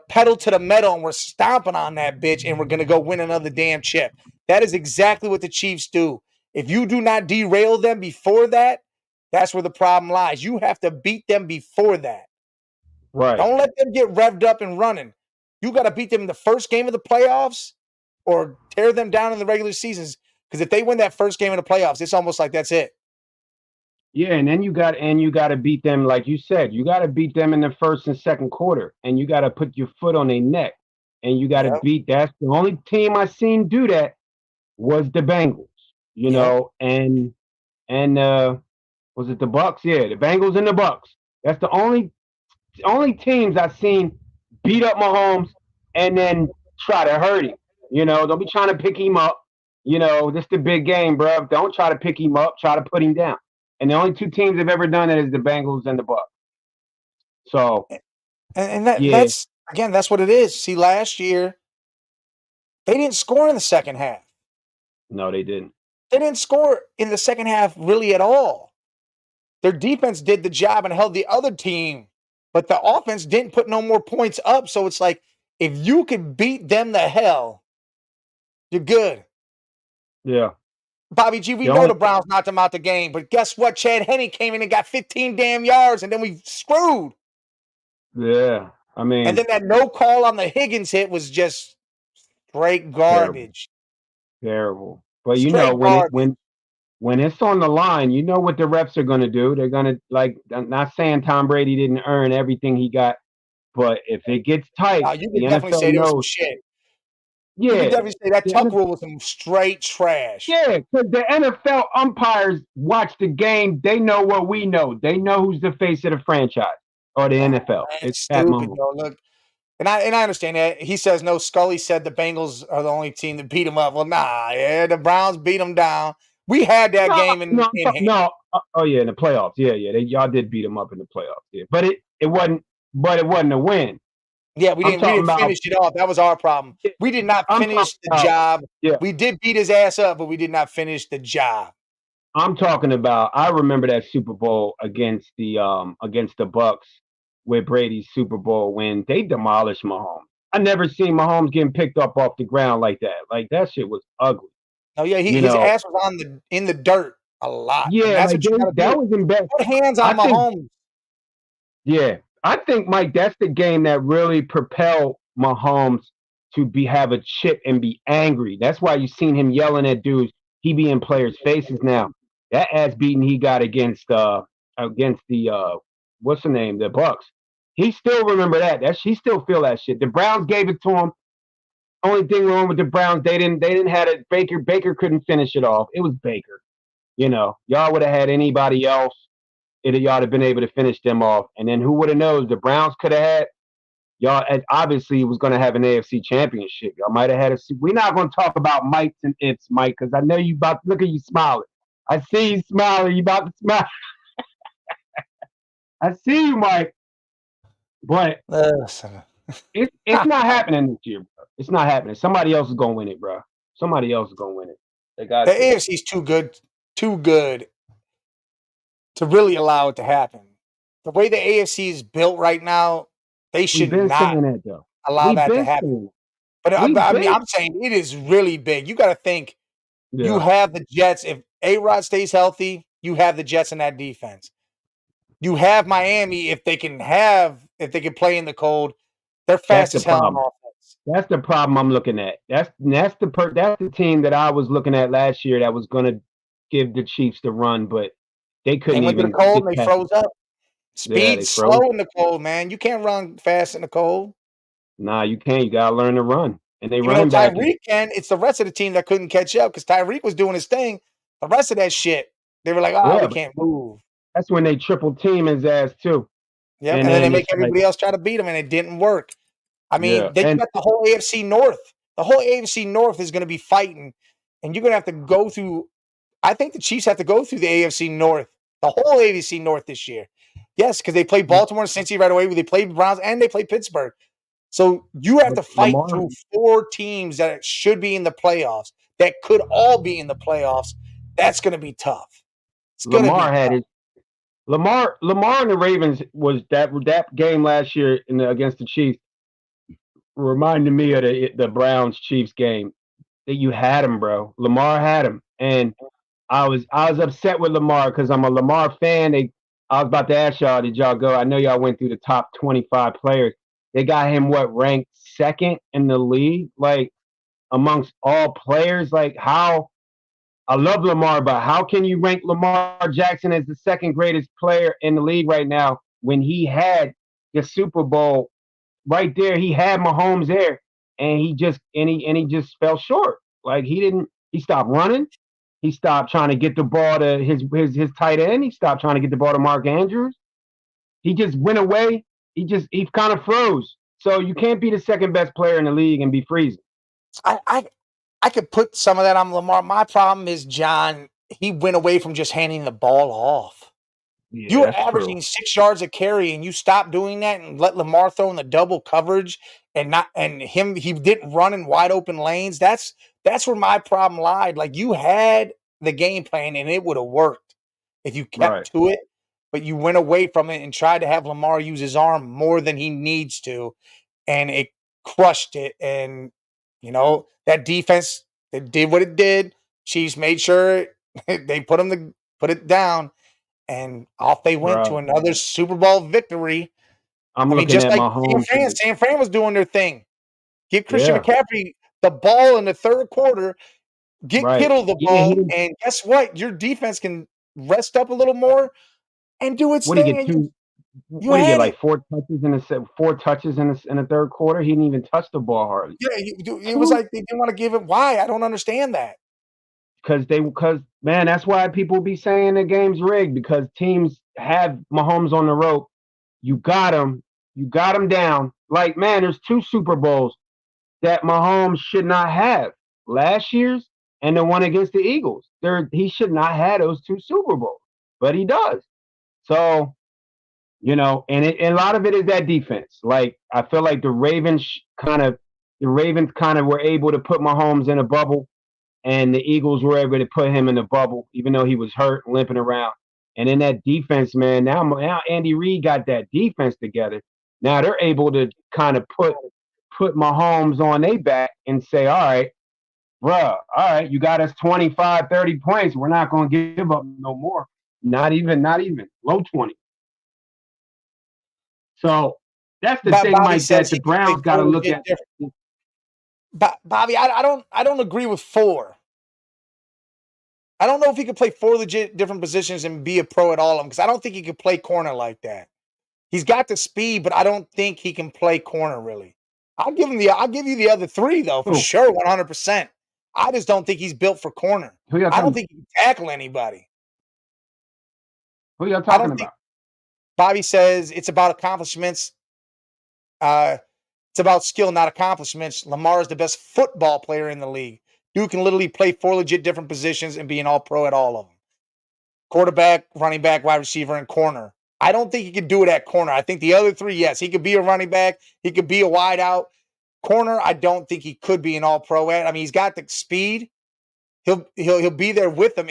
pedal to the metal, and we're stomping on that bitch, and we're going to go win another damn chip. That is exactly what the Chiefs do. If you do not derail them before that, that's where the problem lies. You have to beat them before that.
Right.
Don't let them get revved up and running. You got to beat them in the first game of the playoffs or tear them down in the regular seasons. Because if they win that first game in the playoffs, it's almost like that's it.
Yeah, and then you got to beat them like you said. You got to beat them in the first and second quarter, and you got to put your foot on their neck, and you got to
Yep.
beat. That's the only team I seen do that was the Bengals. You know, and was it the Bucks? Yeah, the Bengals and the Bucks. That's the only teams I've seen beat up Mahomes and then try to hurt him. You know, don't be trying to pick him up. You know, this the big game, bro. Don't try to pick him up. Try to put him down. And the only two teams have ever done that is the Bengals and the Bucks. So,
and
yeah,
that's again, that's what it is. See, last year they didn't score in the second half.
no, they didn't.
They didn't score in the second half really at all. Their defense did the job and held the other team, but the offense didn't put no more points up. So it's like, if you could beat them the hell, you're good.
Yeah.
Bobby G, we know the Browns knocked them out the game, but guess what? Chad Henne came in and got 15 damn yards, and then we screwed.
Yeah. I mean,
and then that no call on the Higgins hit was just straight garbage.
Terrible. But you
Straight
know,
garbage.
when it's on the line, you know what the refs are going to do. They're going to, like, I'm not saying Tom Brady didn't earn everything he got, but if it gets tight,
You
the
can definitely
NFL
say there was some
knows.
shit. You can
Yeah,
definitely say that
the
tuck
NFL
rule was some straight trash.
yeah, because the NFL umpires watch the game. They know what we know. They know who's the face of the franchise or the NFL.
That's
It's Pat
stupid,
Mahomes.
though. Look, and I understand that. He says no. Scully said the Bengals are the only team that beat him up. Well, nah, yeah, the Browns beat them down. We had that game in hand.
No. Oh yeah, in the playoffs. Yeah. Y'all did beat them up in the playoffs. Yeah, but it wasn't. But it wasn't a win.
Yeah, we
I'm
didn't
talking about.
finish it off. That was our problem. We did not
I'm talking
finish the
about.
job.
Yeah.
We did beat his ass up, but we did not finish the job.
I'm talking about. I remember that Super Bowl against the Bucks with Brady's Super Bowl when they demolished Mahomes. I never seen Mahomes getting picked up off the ground like that. Like that shit was ugly.
Oh yeah, his ass was in the dirt a lot.
Yeah,
and that's
like
what you got to
that
do.
was embarrassing.
Put hands on
I think
Mahomes.
Yeah, I think Mike, that's the game that really propelled Mahomes to be have a chip and be angry. That's why you seen him yelling at dudes. He be in players' faces now. That ass beating he got against the what's the name, the Bucks. He still remember that. He still feel that shit. The Browns gave it to him. Only thing wrong with the Browns, they didn't have it. Baker couldn't finish it off. It was Baker. Y'all would have had anybody else, y'all would have been able to finish them off. And then who would have known the Browns could have had y'all? And obviously, was going to have an AFC championship. Y'all might have had a. We're not going to talk about mites and ifs, Mike, because I know you about to look at you smiling. I see you smiling. You about to smile. I see you, Mike. But
Listen.
it's not happening this year, bro. It's not happening. Somebody else is going to win it, bro. Somebody else is going to win it. They got
The
to.
AFC is too good to really allow it to happen. The way the AFC is built right now, they
We've
should
been
not
saying that though.
allow
We've
that to
been
happen.
saying it.
But
We've
I mean,
been.
I'm saying it is really big. You got to think you
Yeah,
have the Jets. If A-Rod stays healthy, you have the Jets in that defense. You have Miami if they can play in the cold. They're
that's
fast
the
as hell on
problem.
offense.
That's the problem I'm looking at. That's the team that I was looking at last year that was going to give the Chiefs the run, but they
They
couldn't
went to the
even
cold
get
and they
past.
froze up.
Yeah, they
Speed's
froze.
slow in the cold, man. You can't run fast in the cold.
Nah, you can't. You gotta learn to run, and they
Even though
running back is
Tyreek can, it's the rest of the team that couldn't catch up because Tyreek was doing his thing. The rest of that shit, they were like,
yeah.
we
But
can't move.
that's when they triple team his ass too,
Yep.
and
And then they
then
make
it's like
everybody else try to beat him, and it didn't work. I
yeah,
mean, then you
and
got the whole AFC North. The whole AFC North is going to be fighting, and you're going to have to go through. I think the Chiefs have to go through the AFC North, the whole AFC North this year. Yes, because they play Baltimore and Cincy right away. They play Browns and they play Pittsburgh. So you have
but
to fight
Lamar
through 4 teams that should be in the playoffs, that could all be in the playoffs. That's going to be tough. It's going to
Lamar
be
had
tough.
his Lamar and the Ravens was that game last year against the Chiefs reminded me of the Browns Chiefs game that you had him, bro. Lamar had him, and I was upset with Lamar because I'm a Lamar fan. I was about to ask y'all, did y'all go? I know y'all went through the top 25 players. They got him ranked second in the league, like amongst all players. Like how I love Lamar, but how can you rank Lamar Jackson as the second greatest player in the league right now when he had the Super Bowl right there? He had Mahomes there, and he just fell short. Like he didn't. He stopped running. He stopped trying to get the ball to his tight end. He stopped trying to get the ball to Mark Andrews. He just went away. He kind of froze. So you can't be the second best player in the league and be freezing.
I, I, I could put some of that on Lamar. My problem is, John, he went away from just handing the ball off. You
Yeah,
were
that's true.
averaging 6 yards a carry, and you stopped doing that and let Lamar throw in the double coverage he didn't run in wide open lanes. That's where my problem lied. Like you had the game plan and it would have worked if you
Right.
kept to it, but you went away from it and tried to have Lamar use his arm more than he needs to, and it crushed it. And that defense, it did what it did. Chiefs made sure they put it down, and off they went to
Bro,
another Super Bowl victory.
I'm
I mean,
looking
just
at
like
Mahomes.
San Fran was doing their thing. Give Christian
Yeah,
McCaffrey the ball in the third quarter, get
right.
Kittle the
Yeah, he
ball,
didn't.
and guess what? Your defense can rest up a little more and do its
What did he
thing,
get
and
two?
you
What did he get?
had
Like
it.
four touches in the third quarter. He didn't even touch the ball hardly.
Yeah, it was
Two
like they didn't want to give it. Why? I don't understand that.
because man, that's why people be saying the game's rigged because teams have Mahomes on the rope. You got him down. Like man, there's two Super Bowls that Mahomes should not have. Last year's and the one against the Eagles. He should not have those two Super Bowls, but he does. So and a lot of it is that defense. Like I feel like the Ravens kind of were able to put Mahomes in a bubble, and the Eagles were able to put him in the bubble, even though he was hurt, limping around. And in that defense, man, now Andy Reid got that defense together. Now they're able to kind of put Mahomes on their back and say, all right, bruh, all right, you got us 25, 30 points. We're not going to give up no more. Not even low 20. So that's the
But
thing,
Bobby
Mike,
says
that the
he can play
Browns got to
four
look
legit
at.
different. Bobby, I don't agree with four. I don't know if he could play four legit different positions and be a pro at all of them because I don't think he could play corner like that. He's got the speed, but I don't think he can play corner really. I'll give you the other three though for
Who?
sure, 100%. I just don't think he's built for corner.
Who y'all
I don't
talking?
think he can tackle anybody.
Who y'all
I
talking
don't think
about?
Bobby says it's about accomplishments. It's about skill, not accomplishments. Lamar is the best football player in the league. Dude can literally play four legit different positions and be an all pro at all of them. Quarterback, running back, wide receiver, and corner. I don't think he could do it at corner. I think the other three, yes, he could be a running back. He could be a wide out. Corner, I don't think he could be an all pro at. I mean, he's got the speed. He'll be there with them.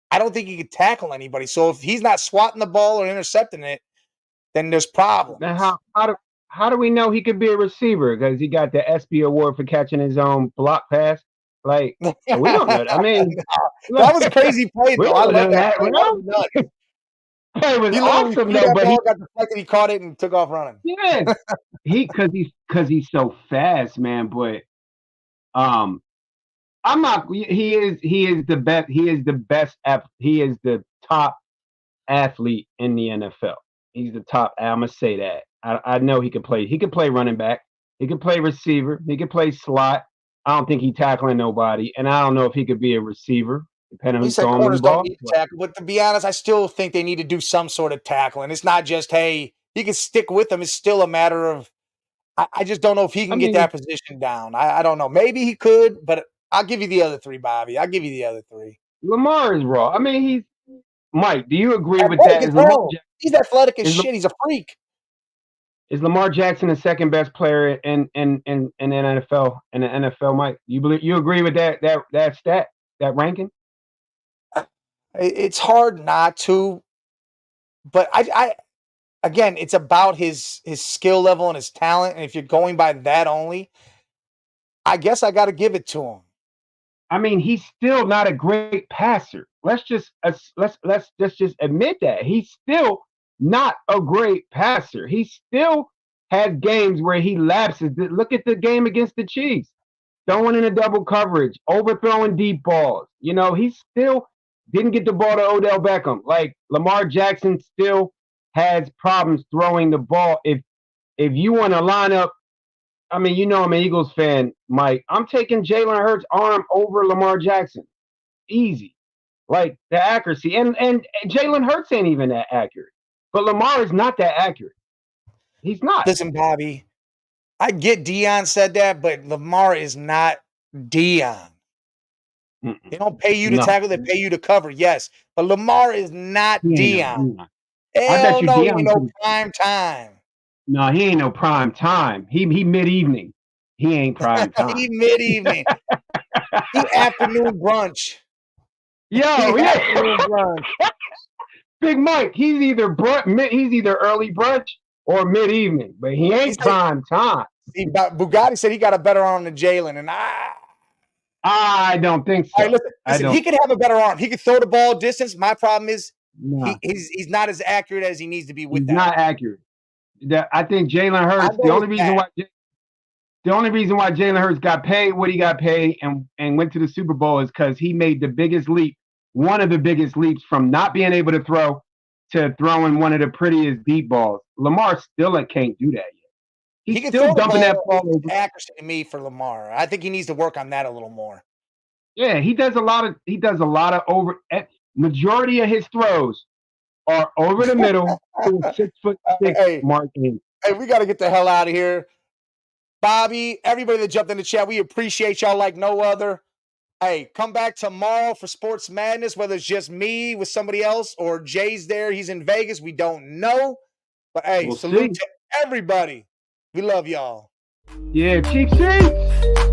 I don't think he could tackle anybody. So if he's not swatting the ball or intercepting it, then there's problems.
Then how do we know he could be a receiver? Because he got the ESPY award for catching his own block pass. Like we don't know. I mean,
That was a crazy play,
we
though. I
don't
love
know
that
that.
play. That was nuts.
It was
He literally
awesome
threw
though,
that
but
ball, got deflected, he caught it, and took off running.
yeah, he's so fast, man. But I'm not. He is the best. He is the best. He is the top athlete in the NFL. He's the top. I'm gonna say that. I know he could play. He could play running back. He could play receiver. He could play slot. I don't think he's tackling nobody, and I don't know if he could be a receiver, depending on
He
who's
said
throwing him the
corners don't
ball.
need to tackle, but to be honest, I still think they need to do some sort of tackling. It's not just, hey, he can stick with them. It's still a matter of I just don't know if he
I
can get
mean,
that position down. I don't know. Maybe he could, but I'll give you the other three, Bobby. I'll give you the other three.
Lamar is raw. I mean, he's Mike. Do you agree with
Athletic
that?
as hell. He's athletic as
Is,
shit. He's a freak.
is Lamar Jackson the second best player in the NFL in the NFL? Mike, you agree with that stat, that ranking?
It's hard not to, but I again, it's about his skill level and his talent. And if you're going by that only, I guess I got to give it to him.
I mean, he's still not a great passer. Let's just admit that he's still not a great passer. He still had games where he lapses. Look at the game against the Chiefs, throwing in a double coverage, overthrowing deep balls. You know, he still didn't get the ball to Odell Beckham. Like Lamar Jackson still has problems throwing the ball. If you want to line up, I mean, you know I'm an Eagles fan, Mike. I'm taking Jalen Hurts' arm over Lamar Jackson. Easy. Like the accuracy. And Jalen Hurts ain't even that accurate. But Lamar is not that accurate. He's not.
Listen, Bobby, I get Dion said that, but Lamar is not Dion. They don't pay you to
No.
tackle, they pay you to cover, yes. But Lamar is not Dion.
I bet
Hell
you
no, he
Dion
ain't no
could.
prime time.
No, he ain't no prime time. He mid evening. He ain't prime time.
He mid-evening. He afternoon brunch.
Yo,
He
yeah.
afternoon brunch.
Big Mike, he's either early brunch or mid evening, but he ain't prime time.
Bugatti said he got a better arm than Jalen, and
I don't think so.
all right, listen, he could have a better arm. He could throw the ball distance. My problem is he's not as accurate as he needs to be with that.
He's not accurate. I think Jalen Hurts, the only reason why Jalen Hurts got paid what he got paid and went to the Super Bowl is because he made the biggest leap, one of the biggest leaps from not being able to throw to throwing one of the prettiest deep balls. Lamar still can't do that yet. He's still dumping that ball over.
Accuracy to me for Lamar. I think he needs to work on that a little more.
Yeah, he does a lot of over. Majority of his throws are over the middle to a 6'6" mark.
Hey, we got to get the hell out of here. Bobby, everybody that jumped in the chat, we appreciate y'all like no other. Hey, come back tomorrow for Sports Madness, whether it's just me with somebody else or Jay's there. He's in Vegas. We don't know. But hey, salute to everybody. We love y'all.
Yeah, cheap seats.